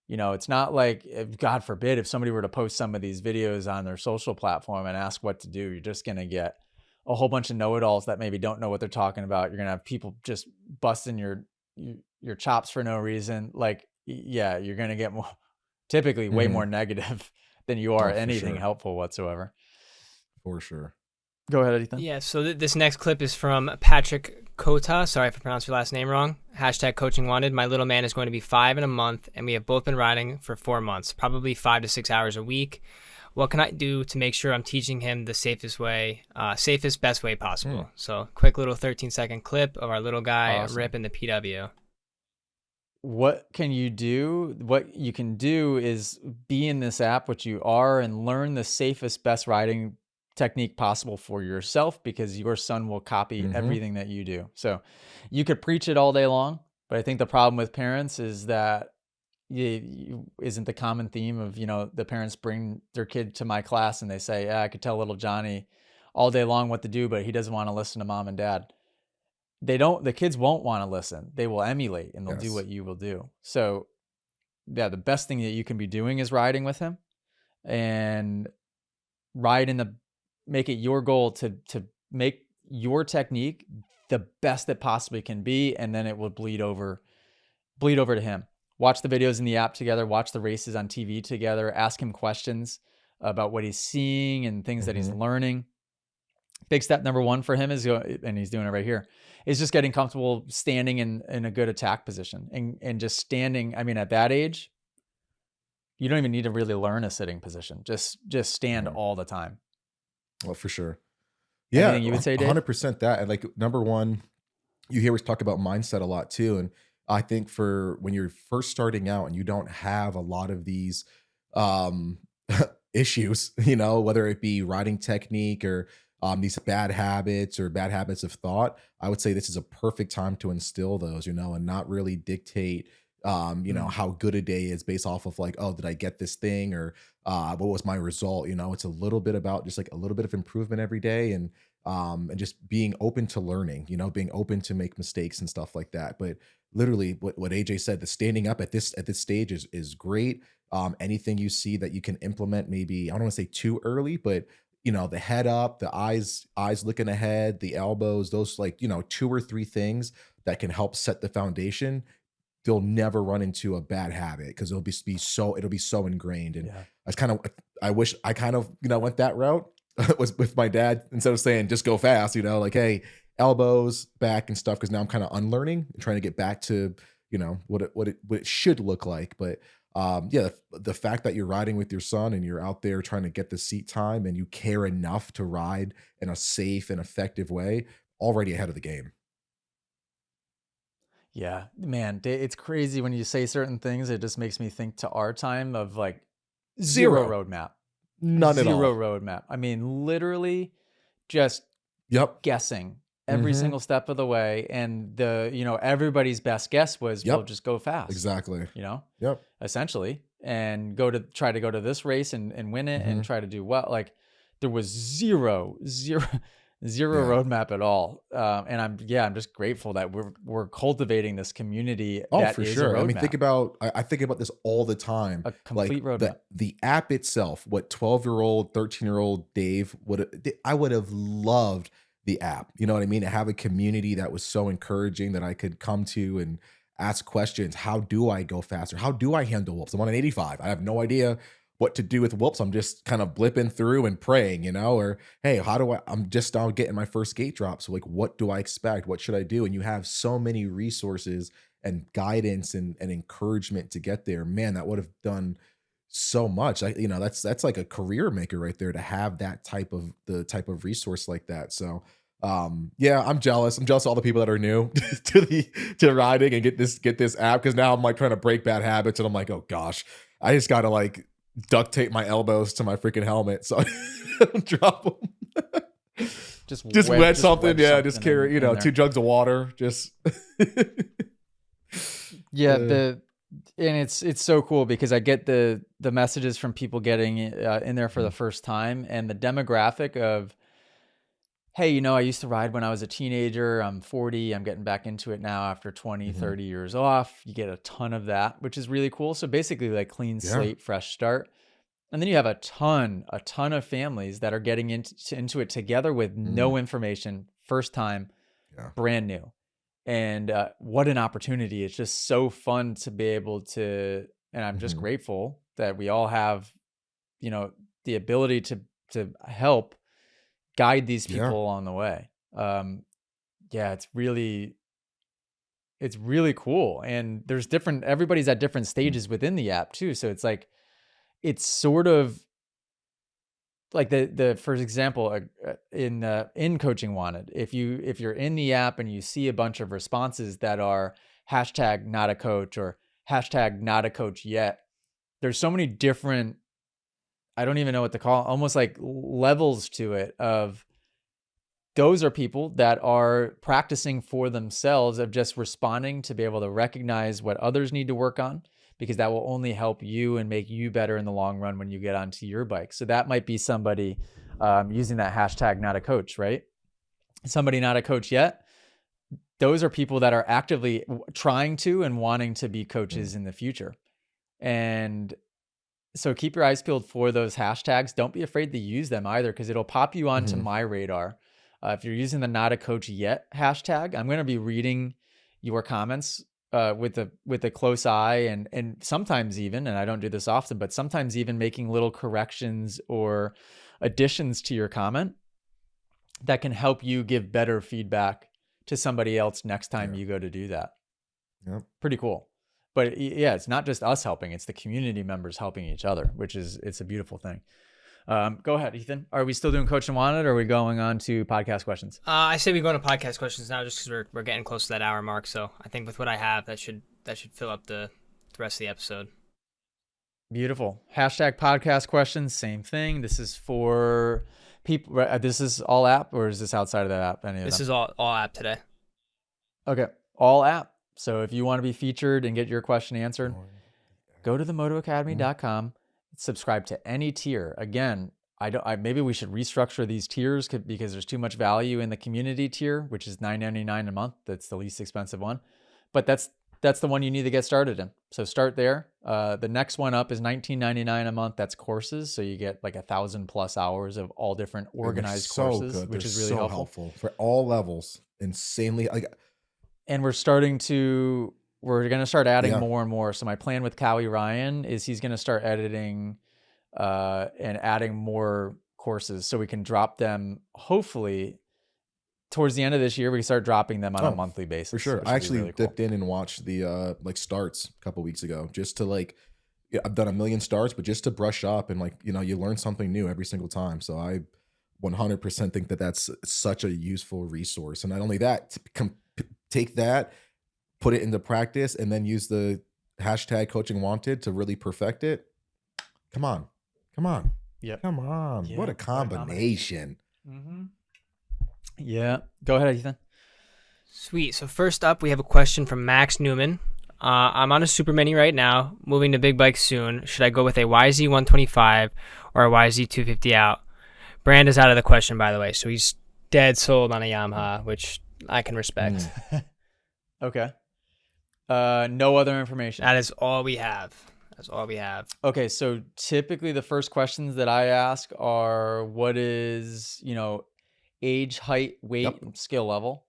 S1: It's not like, God forbid, if somebody were to post some of these videos on their social platform and ask what to do, you're just going to get a whole bunch of know-it-alls that maybe don't know what they're talking about. You're going to have people just busting your chops for no reason. Like, you're going to get typically way more negative than you are anything helpful whatsoever.
S3: For sure.
S1: Go ahead, Ethan.
S2: Yeah, so this next clip is from Patrick Kota, sorry if I pronounced your last name wrong. Hashtag CoachingWanted. My little man is going to be 5 in a month, and we have both been riding for 4 months, probably 5 to 6 hours a week. What can I do to make sure I'm teaching him the safest, best way possible? So quick little 13-second clip of our little guy ripping the PW.
S1: What can you do? What you can do is be in this app, which you are, and learn the safest, best riding technique possible for yourself, because your son will copy everything that you do. So you could preach it all day long, but I think the problem with parents is that isn't the common theme of, the parents bring their kid to my class and they say, I could tell little Johnny all day long what to do, but he doesn't want to listen to mom and dad. The kids won't want to listen. They will emulate and they'll do what you will do. So yeah, the best thing that you can be doing is riding with him, and make it your goal to make your technique the best it possibly can be. And then it will bleed over to him. Watch the videos in the app together, watch the races on TV together, ask him questions about what he's seeing and things that he's learning. Big step number 1 for him is, and he's doing it right here, is just getting comfortable standing in a good attack position and just standing. I mean, at that age, you don't even need to really learn a sitting position. Just stand all the time.
S3: Well, for sure. Yeah.
S1: Anything you would say, Dave?
S3: 100% that. And like, number 1, you hear us talk about mindset a lot too. And I think for when you're first starting out and you don't have a lot of these issues, whether it be riding technique or these bad habits of thought, I would say this is a perfect time to instill those, and not really dictate, how good a day is based off of like, oh, did I get this thing, or what was my result? It's a little bit about just like a little bit of improvement every day, and just being open to learning, being open to make mistakes and stuff like that. But literally what AJ said, the standing up at this stage is great. Anything you see that you can implement, maybe, I don't want to say too early, but the head up, the eyes looking ahead, the elbows, those 2 or 3 things that can help set the foundation. They'll never run into a bad habit because it'll be so ingrained. And I wish I kind of went that route was with my dad, instead of saying just go fast, like, hey, elbows back and stuff, because now I'm kind of unlearning and trying to get back to what it should look like. But the fact that you're riding with your son and you're out there trying to get the seat time and you care enough to ride in a safe and effective way, already ahead of the game.
S1: Yeah, man, it's crazy when you say certain things. It just makes me think to our time of like zero roadmap.
S3: None at all.
S1: Zero roadmap. I mean, literally just guessing every single step of the way. And everybody's best guess was, we'll just go fast.
S3: Exactly.
S1: Essentially. And try to go to this race and win it and try to do well. Like there was zero roadmap at all. And I'm just grateful that we're cultivating this community.
S3: Oh, for sure. I mean, I think about this all the time.
S1: A complete roadmap.
S3: The app itself, what 12-year-old, 13-year-old Dave I would have loved the app. You know what I mean? To have a community that was so encouraging that I could come to and ask questions. How do I go faster? How do I handle whoops? I'm on an 85. I have no idea what to do with whoops. I'm just kind of blipping through and praying, or hey, I'm just now getting my first gate drop. So like, what do I expect? What should I do? And you have so many resources and guidance and encouragement to get there. Man, that would have done so much. That's like a career maker right there to have that type of resource like that. So yeah, I'm jealous. I'm jealous of all the people that are new to riding and get this app, because now I'm like trying to break bad habits and I'm like, oh gosh, I just gotta like duct tape my elbows to my freaking helmet so I don't drop them. Just wedge something. Yeah, just carry 2 jugs of water. Just
S1: yeah. And it's so cool because I get the messages from people getting in there for the first time, and the demographic of, hey, I used to ride when I was a teenager. I'm 40. I'm getting back into it now after 20, 30 years off. You get a ton of that, which is really cool. So basically like clean slate, fresh start. And then you have a ton of families that are getting into it together with no information, first time, brand new. And what an opportunity. It's just so fun to be able to, and I'm just grateful that we all have, the ability to help guide these people along the way. yeah, it's really cool. And there's everybody's at different stages within the app too. So it's like, it's sort of like for example, in CoachingWanted, if you're in the app and you see a bunch of responses that are hashtag not a coach or hashtag not a coach yet, there's so many different, I don't even know what to call it, almost like levels to it of, those are people that are practicing for themselves of just responding to be able to recognize what others need to work on, because that will only help you and make you better in the long run when you get onto your bike. So that might be somebody using that hashtag not a coach, right? Somebody not a coach yet. Those are people that are actively trying to and wanting to be coaches in the future. And so keep your eyes peeled for those hashtags. Don't be afraid to use them either, because it'll pop you onto my radar. If you're using the not a coach yet hashtag, I'm going to be reading your comments with a close eye, and sometimes even, and I don't do this often, but sometimes even making little corrections or additions to your comment that can help you give better feedback to somebody else next time you go to do that.
S3: Yep.
S1: Pretty cool. But yeah, it's not just us helping, it's the community members helping each other, it's a beautiful thing. Go ahead, Ethan. Are we still doing Coaching Wanted, or are we going on to podcast questions?
S2: I say we go to podcast questions now, just because we're getting close to that hour mark. So I think with what I have, that should fill up the rest of the episode.
S1: Beautiful. Hashtag podcast questions. Same thing. This is for people. This is all app, or is this outside of that app?
S2: This is all app today.
S1: Okay, all app. So if you want to be featured and get your question answered, go to themotoacademy.com. Subscribe to any tier. Again, maybe we should restructure these tiers because there's too much value in the community tier, which is $9.99 a month. That's the least expensive one, but that's the one you need to get started in. So start there. The next one up is $19.99 a month. That's courses. So you get like 1,000+ hours of all different organized courses, which is really helpful
S3: for all levels. Insanely.
S1: And we're going to start adding more and more. So my plan with Cowie Ryan is he's going to start editing and adding more courses so we can drop them. Hopefully towards the end of this year, we can start dropping them on a monthly basis.
S3: For sure. I actually dipped in and watched the starts a couple weeks ago, just to I've done 1 million starts, but just to brush up and you learn something new every single time. So I 100% think that that's such a useful resource. And not only that, take that, put it into practice, and then use the hashtag CoachingWanted to really perfect it. Come on.
S1: Yep.
S3: Come on.
S1: Yeah,
S3: what a combination.
S1: Mm-hmm. Yeah. Go ahead, Ethan.
S2: Sweet. So first up, we have a question from Max Newman. I'm on a Super Mini right now, moving to big bikes soon. Should I go with a YZ 125 or a YZ 250 out? Brand is out of the question, by the way, so he's dead sold on a Yamaha, which I can respect.
S1: Okay. No other information.
S2: That is all we have.
S1: Okay, so typically the first questions that I ask are, what is, age, height, weight, and skill level?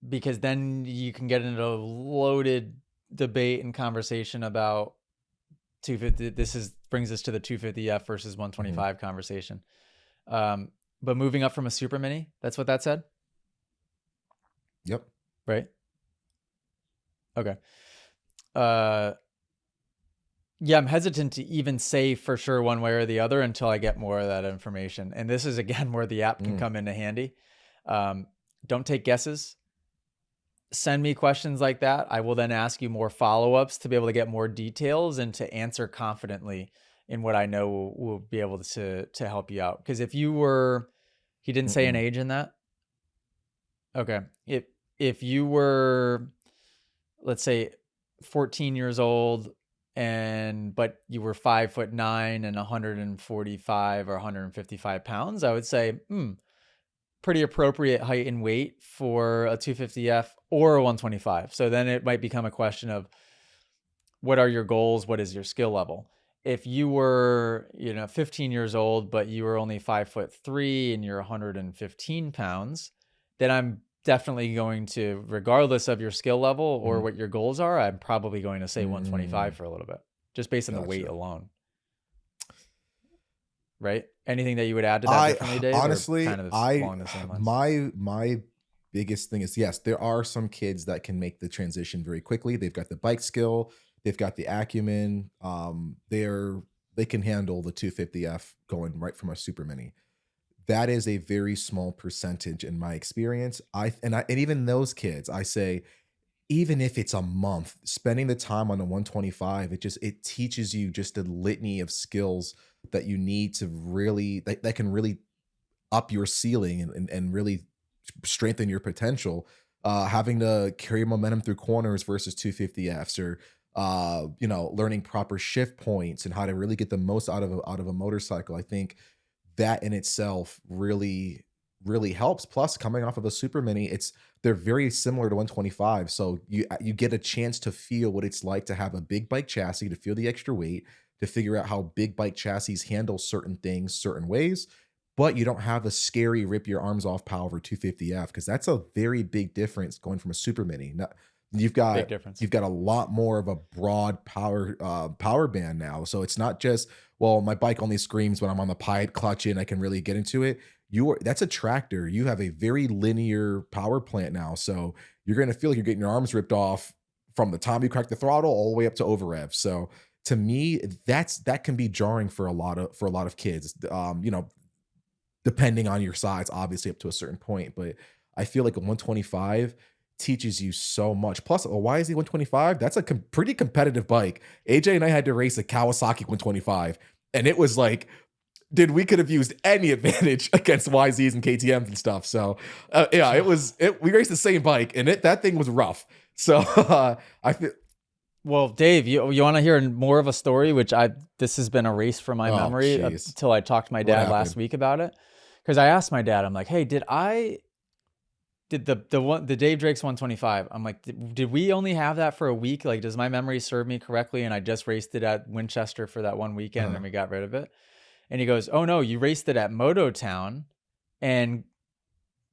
S1: Because then you can get into a loaded debate and conversation about 250. Brings us to the 250F versus 125 conversation. But moving up from a Super Mini, that's what that said?
S3: Yep.
S1: Right? Okay. Yeah, I'm hesitant to even say for sure one way or the other until I get more of that information. And this is, again, where the app can come into handy. Don't take guesses. Send me questions like that. I will then ask you more follow-ups to be able to get more details and to answer confidently in what I know will be able to help you out. Because if you were, he didn't say an age in that. Okay. If you were, let's say, 14 years old, but you were 5'9" and 145 or 155 pounds, I would say, pretty appropriate height and weight for a 250F or a 125. So then it might become a question of, what are your goals? What is your skill level? If you were, 15 years old, but you were only 5'3" and you're 115 pounds, then I'm definitely going to, regardless of your skill level or what your goals are, I'm probably going to say 125 for a little bit, just based on the weight alone. Right? Anything that you would add to that differently, Dave?
S3: Honestly,
S1: kind of along the same lines?
S3: my biggest thing is, yes, there are some kids that can make the transition very quickly. They've got the bike skill, they've got the acumen. They can handle the 250F going right from a super mini. That is a very small percentage in my experience. And even those kids, I say, even if it's a month, spending the time on the 125, it teaches you just a litany of skills that you need to really, that can really up your ceiling and really strengthen your potential. Having to carry momentum through corners versus 250Fs, or learning proper shift points and how to really get the most out of a motorcycle. I think that in itself really, really helps. Plus, coming off of a super mini, they're very similar to 125. So you get a chance to feel what it's like to have a big bike chassis, to feel the extra weight, to figure out how big bike chassis handle certain things certain ways. But you don't have a scary rip your arms off power over 250F, because that's a very big difference going from a super mini. Now, you've got a lot more of a broad power band now. So it's not just, well, my bike only screams when I'm on the pipe clutch and I can really get into it. That's a tractor. You have a very linear power plant now. So you're going to feel like you're getting your arms ripped off from the time you crack the throttle all the way up to over rev. So to me, that can be jarring for a lot of kids. Depending on your size, obviously up to a certain point, but I feel like a 125 teaches you so much. Plus, a YZ 125, that's a pretty competitive bike. AJ and I had to race a Kawasaki 125, and it was like, dude, we could have used any advantage against YZs and KTMs and stuff. So we raced the same bike, and that thing was rough. So I feel.
S1: Well, Dave, you want to hear more of a story, this has been erased from my memory until I talked to my dad last week about it. Because I asked my dad, I'm like, hey, did the Dave Drake's 125? I'm like, did we only have that for a week? Like, does my memory serve me correctly? And I just raced it at Winchester for that one weekend, and then we got rid of it. And he goes, oh no, you raced it at Moto Town and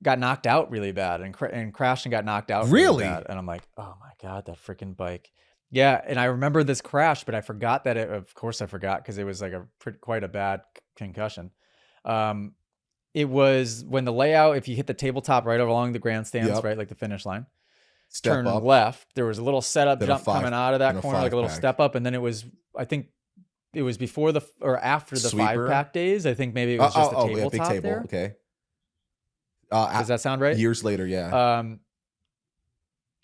S1: got knocked out really bad, and crashed and got knocked out really bad. And I'm like, oh my God, that freaking bike. Yeah. And I remember this crash, but I forgot that of course I forgot, because it was like quite a bad concussion. It was when the layout, if you hit the tabletop right along the grandstands, right, like the finish line, turn left, there was a little setup jump coming out of that corner, like a little step up. And then I think it was before or after the Sweeper. 5-pack days. I think maybe it was just a tabletop big table there.
S3: Okay.
S1: Does that sound right?
S3: Years later, yeah.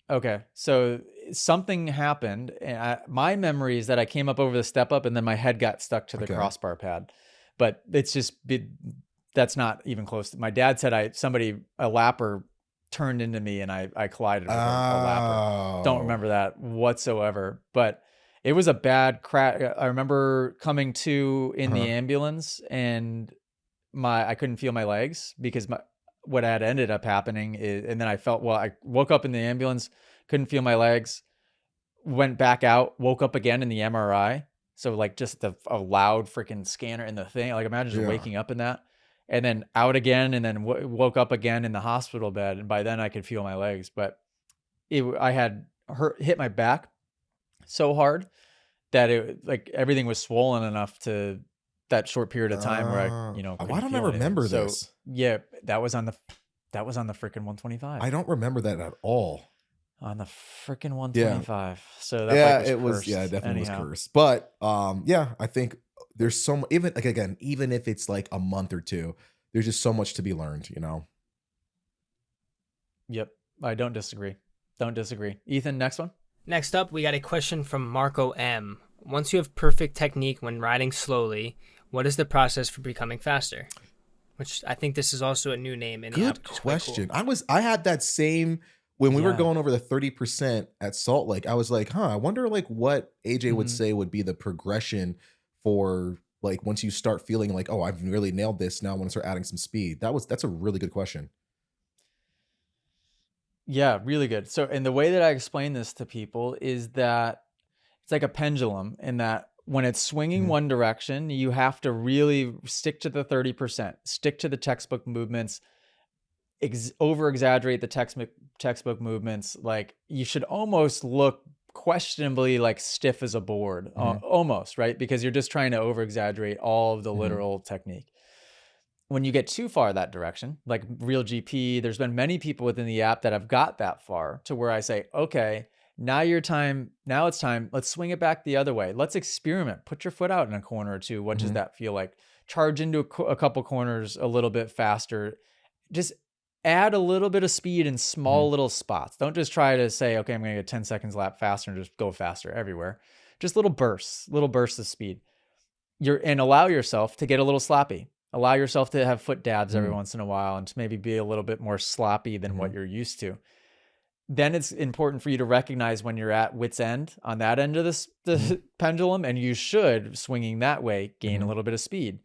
S1: Okay. So something happened, and my memory is that I came up over the step up, and then my head got stuck to the crossbar pad. But that's not even close. My dad said a lapper turned into me, and I collided with a lapper. Don't remember that whatsoever, but it was a bad crash. I remember coming to in the ambulance, and I couldn't feel my legs, because what had ended up happening is, and then I woke up in the ambulance, couldn't feel my legs, went back out, woke up again in the MRI. So like just a loud freaking scanner in the thing. Like imagine just waking up in that, and then out again, and then woke up again in the hospital bed. And by then I could feel my legs, but I had hit my back so hard that everything was swollen enough to that short period of time where
S3: I don't remember this.
S1: So, yeah, that was on the freaking 125.
S3: I don't remember that at all.
S1: On the freaking 125. Yeah. So
S3: that was it definitely was cursed. But I think there's so much, even if it's like a month or two, there's just so much to be learned,
S1: Yep. I don't disagree. Ethan, next one.
S2: Next up, we got a question from Marco M. Once you have perfect technique when riding slowly, what is the process for becoming faster? Which I think this is also a new name in the app.
S3: Good question. Cool. I had that same when we were going over the 30% at Salt Lake. I was like, I wonder what AJ would say would be the progression for once you start feeling like, oh, I've really nailed this. Now I want to start adding some speed. That's a really good question.
S1: Yeah, really good. So, and the way that I explain this to people is that it's like a pendulum, in that when it's swinging one direction, you have to really stick to the 30%, stick to the textbook movements, over exaggerate the textbook movements. Like you should almost look questionably like stiff as a board, almost, right? Because you're just trying to over exaggerate all of the literal technique. when you get too far that direction, like Real GP, there's been many people within the app that have got that far to where I say, okay, now it's time. Let's swing it back the other way. Let's experiment. Put your foot out in a corner or two. What does that feel like? Charge into a couple corners a little bit faster. Just add a little bit of speed in small little spots. Don't just try to say, okay, I'm going to get 10 seconds lap faster and just go faster everywhere. Just little bursts of speed. And allow yourself to get a little sloppy. Allow yourself to have foot dabs every once in a while and to maybe be a little bit more sloppy than what you're used to. Then it's important for you to recognize when you're at wit's end on that end of the pendulum, and you should, swinging that way, gain a little bit of speed.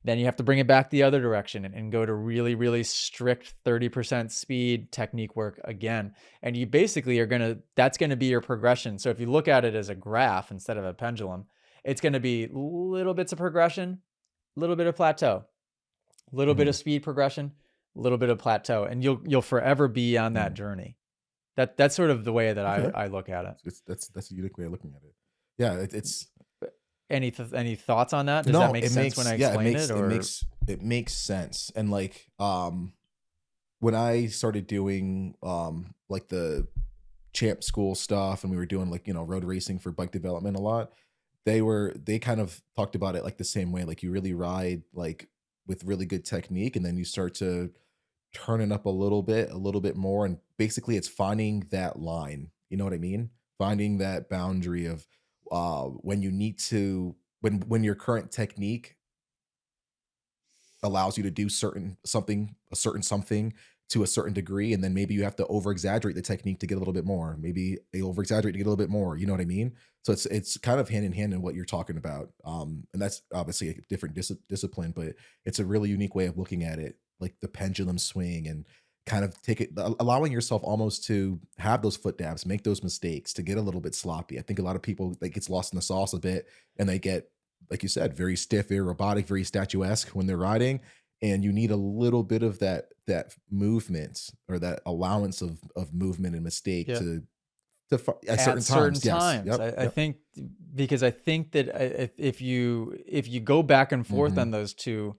S1: Then you have to bring it back the other direction and go to really, really strict 30% speed technique work again. And you basically that's going to be your progression. So if you look at it as a graph instead of a pendulum, it's going to be little bits of progression, little bit of plateau, little bit of speed progression, little bit of plateau, and you'll forever be on that journey. That's sort of the way that I look at it.
S3: That's a unique way of looking at it. Yeah, it's.
S1: Any thoughts on that? Does that make sense when I explain it? Or
S3: it makes sense. And like when I started doing like the champ school stuff, and we were doing like, you know, road racing for bike development a lot, they kind of talked about it like the same way. Like you really ride like with really good technique, and then you start to turn it up a little bit more, and basically it's finding that line. You know what I mean? Finding that boundary of when you need to, when your current technique allows you to do something to a certain degree, and then maybe you have to over exaggerate the technique to get a little bit more. Maybe they over exaggerate to get a little bit more. You know what I mean? So it's kind of hand in hand in what you're talking about. And that's obviously a different discipline, but it's a really unique way of looking at it, like the pendulum swing, and kind of allowing yourself almost to have those foot dabs, make those mistakes, to get a little bit sloppy. I think a lot of people, like, gets lost in the sauce a bit, and they get, like you said, very stiff, very robotic, very statuesque when they're riding. And you need a little bit of that movement, or that allowance of movement and mistake to at certain times.
S1: Yes. I think, because I think that if you go back and forth on those two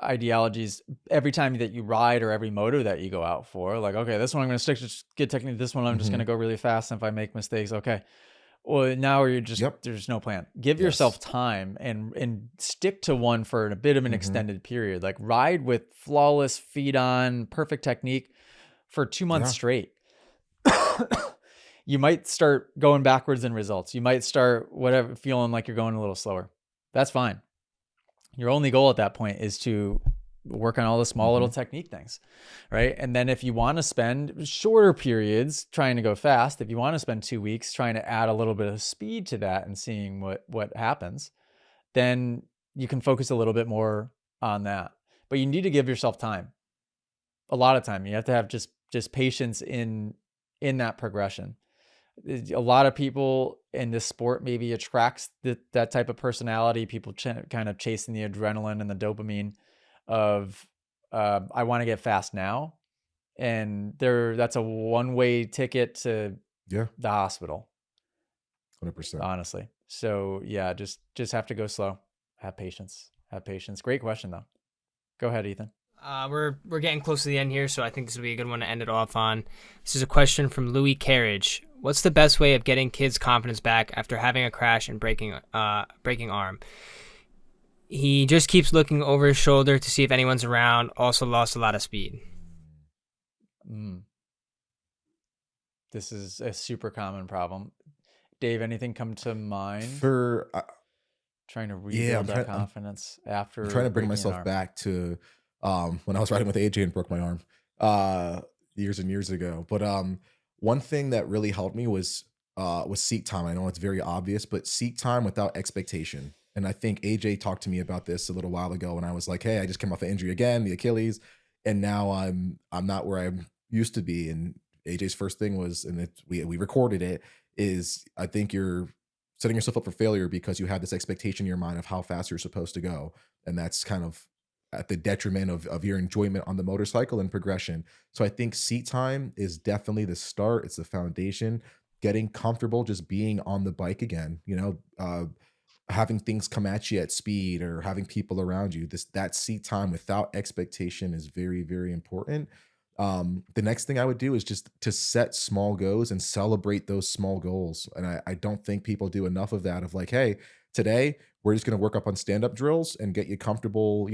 S1: ideologies every time that you ride, or every moto that you go out for, like, okay, this one I'm going to stick to good technique, this one I'm just going to go really fast, and if I make mistakes, okay, well, now you're just there's no plan. Give yourself time and stick to one for a bit of an extended period. Like, ride with flawless feet on, perfect technique for 2 months straight. You might start going backwards in results. You might start feeling like you're going a little slower. That's fine. Your only goal at that point is to work on all the small little technique things, right? And then if you want to spend shorter periods trying to go fast, if you want to spend 2 weeks trying to add a little bit of speed to that and seeing what happens, then you can focus a little bit more on that. But you need to give yourself time, a lot of time. You have to have just patience in that progression. A lot of people in this sport maybe attracts that type of personality, people kind of chasing the adrenaline and the dopamine of I want to get fast now, and that's a one-way ticket to the hospital.
S3: 100%.
S1: Honestly. So yeah, just have to go slow. Have patience. Great question though. Go ahead, Ethan.
S2: We're getting close to the end here, so I think this will be a good one to end it off on. This is a question from Louis Carriage. What's the best way of getting kids' confidence back after having a crash and breaking arm? He just keeps looking over his shoulder to see if anyone's around. Also lost a lot of speed.
S1: This is a super common problem. Dave, anything come to mind
S3: for
S1: trying to rebuild that confidence after?
S3: I'm trying to bring myself back to when I was riding with AJ and broke my arm years and years ago. But one thing that really helped me was seat time. I know it's very obvious, but seat time without expectation. And I think AJ talked to me about this a little while ago, and I was like, hey, I just came off an injury again, the Achilles, and now I'm not where I used to be. And AJ's first thing was, and we recorded it, is I think you're setting yourself up for failure because you have this expectation in your mind of how fast you're supposed to go. And that's kind of at the detriment of your enjoyment on the motorcycle and progression. So I think seat time is definitely the start. It's the foundation. Getting comfortable just being on the bike again. You know, having things come at you at speed or having people around you, that seat time without expectation is very, very important. The next thing I would do is just to set small goals and celebrate those small goals. And I don't think people do enough of that, of like, hey, today we're just going to work up on stand-up drills and get you comfortable,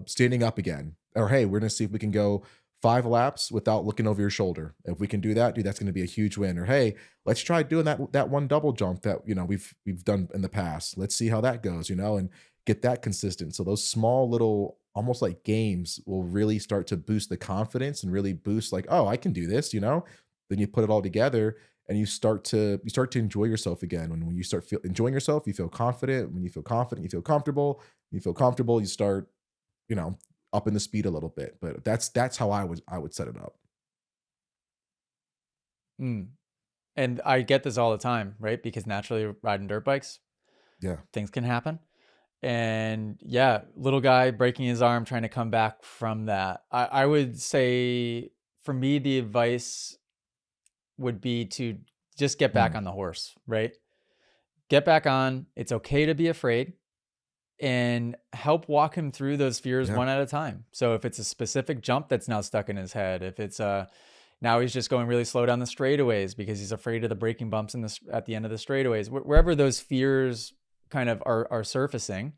S3: standing up again. Or, hey, we're going to see if we can go 5 laps without looking over your shoulder. If we can do that, dude, that's going to be a huge win. Or, hey, let's try doing that one double jump that, we've done in the past. Let's see how that goes, and get that consistent. So those small little, almost like games, will really start to boost the confidence and really boost like, oh, I can do this, Then you put it all together and you start to enjoy yourself again. When you start enjoying yourself, you feel confident. When you feel confident, you feel comfortable. When you feel comfortable, you start, up in the speed a little bit. But that's how I would set it up.
S1: And I get this all the time, right? Because naturally riding dirt bikes, things can happen. And yeah, little guy breaking his arm, trying to come back from that. I would say for me, the advice would be to just get back on the horse, right? Get back on. It's okay to be afraid, and help walk him through those fears one at a time. So if it's a specific jump that's now stuck in his head, if it's now he's just going really slow down the straightaways because he's afraid of the braking bumps at the end of the straightaways, wherever those fears kind of are surfacing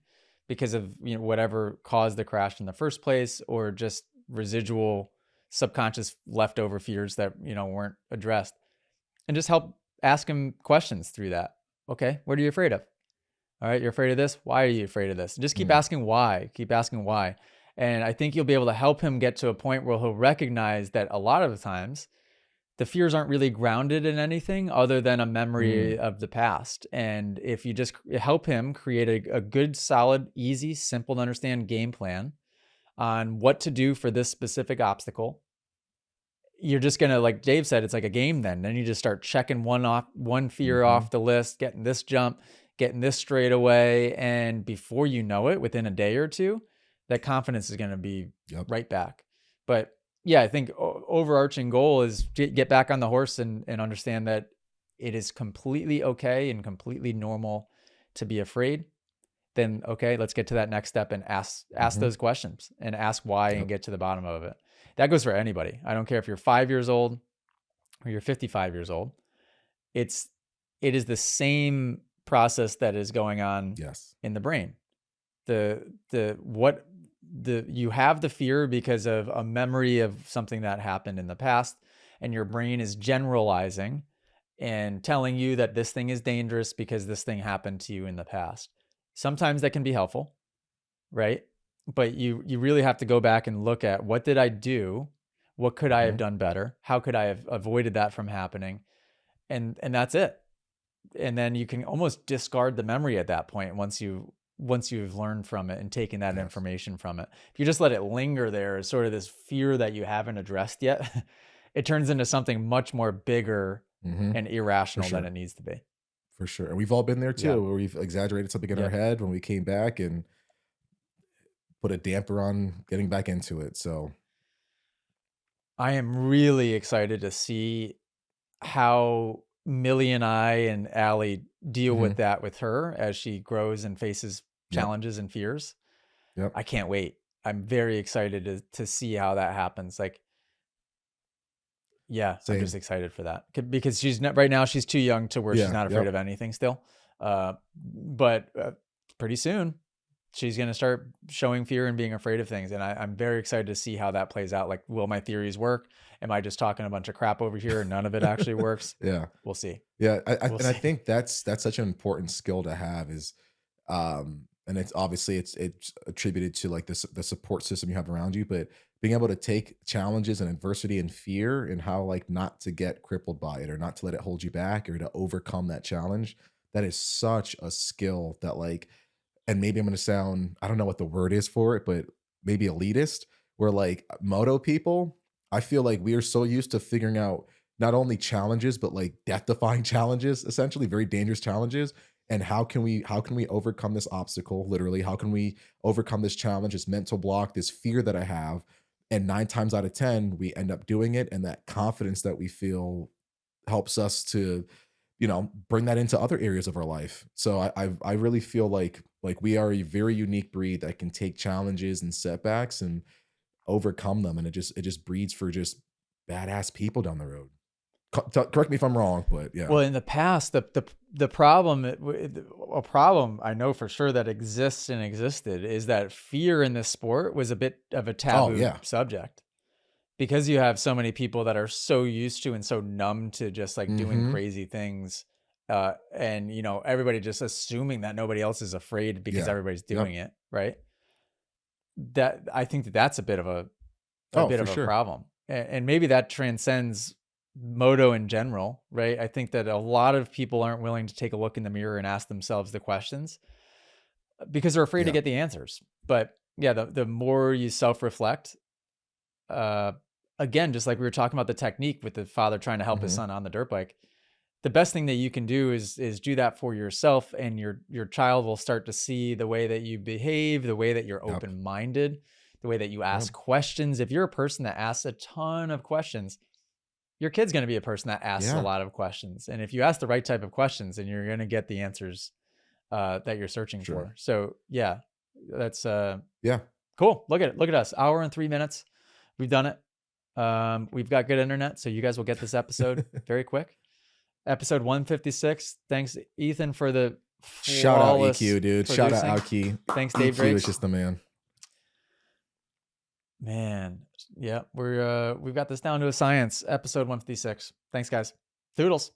S1: because of whatever caused the crash in the first place, or just residual subconscious leftover fears that weren't addressed, and just help ask him questions through that. Okay, what are you afraid of? All right, you're afraid of this. Why are you afraid of this? Just keep asking why. Keep asking why. And I think you'll be able to help him get to a point where he'll recognize that a lot of the times the fears aren't really grounded in anything other than a memory of the past. And if you just help him create a good, solid, easy, simple to understand game plan on what to do for this specific obstacle, you're just going to, like Dave said, it's like a game then. Then you just start checking one fear off the list, getting this jump, getting this straight away. And before you know it, within a day or two, that confidence is going to be right back. But yeah, I think overarching goal is get back on the horse and understand that it is completely okay and completely normal to be afraid. Then, okay, let's get to that next step and ask those questions and ask why and get to the bottom of it. That goes for anybody. I don't care if you're 5 years old or you're 55 years old. It is the same process that is going on in the brain. You have the fear because of a memory of something that happened in the past, and your brain is generalizing and telling you that this thing is dangerous because this thing happened to you in the past. Sometimes that can be helpful, right? But you really have to go back and look at, what did I do? What could I have done better? How could I have avoided that from happening? And that's it. And then you can almost discard the memory at that point once you've learned from it and taken that information from it. If you just let it linger there as sort of this fear that you haven't addressed yet, it turns into something much more bigger and irrational than it needs to be.
S3: For sure. And we've all been there too, where we've exaggerated something in our head when we came back and put a damper on getting back into it. So
S1: I am really excited to see how Millie and I and Allie deal with that with her as she grows and faces challenges and fears. I can't wait. I'm very excited to see how that happens. Like, I'm just excited for that because right now she's too young to where she's not afraid of anything still. But pretty soon she's going to start showing fear and being afraid of things. And I'm very excited to see how that plays out. Like, will my theories work? Am I just talking a bunch of crap over here and none of it actually works? We'll see.
S3: I think that's such an important skill to have is, and it's obviously it's attributed to like the support system you have around you, but being able to take challenges and adversity and fear and how like not to get crippled by it or not to let it hold you back or to overcome that challenge. That is such a skill that like, and maybe I'm going to sound, I don't know what the word is for it, but maybe elitist, where like moto people, I feel like we are so used to figuring out not only challenges, but like death-defying challenges, essentially very dangerous challenges. And how can we overcome this obstacle? Literally, how can we overcome this challenge, this mental block, this fear that I have? And 9 times out of 10, we end up doing it. And that confidence that we feel helps us to, bring that into other areas of our life. So I really feel like we are a very unique breed that can take challenges and setbacks and overcome them. And it just breeds for just badass people down the road. Correct me if I'm wrong, but yeah.
S1: Well, in the past, the problem, a problem I know for sure that exists and existed is that fear in this sport was a bit of a taboo subject, because you have so many people that are so used to and so numb to just like doing crazy things. And everybody just assuming that nobody else is afraid because everybody's doing it. Right. That I think that's a bit of a problem. And maybe that transcends Moto in general, right? I think that a lot of people aren't willing to take a look in the mirror and ask themselves the questions because they're afraid to get the answers. But yeah, the more you self-reflect, again, just like we were talking about the technique with the father trying to help his son on the dirt bike, the best thing that you can do is do that for yourself, and your child will start to see the way that you behave, the way that you're open-minded, the way that you ask questions. If you're a person that asks a ton of questions, your kid's going to be a person that asks a lot of questions. And if you ask the right type of questions, then you're going to get the answers that you're searching for. So yeah, that's cool. Look at us, hour and 3 minutes. We've done it. We've got good internet, so you guys will get this episode very quick. Episode 156. Thanks, Ethan, for the
S3: shout out EQ, dude. Producing. Shout out EQ.
S1: Thanks, Dave.
S3: EQ is just the man.
S1: Man, yeah, we've got this down to a science. Episode 156. Thanks, guys. Toodles.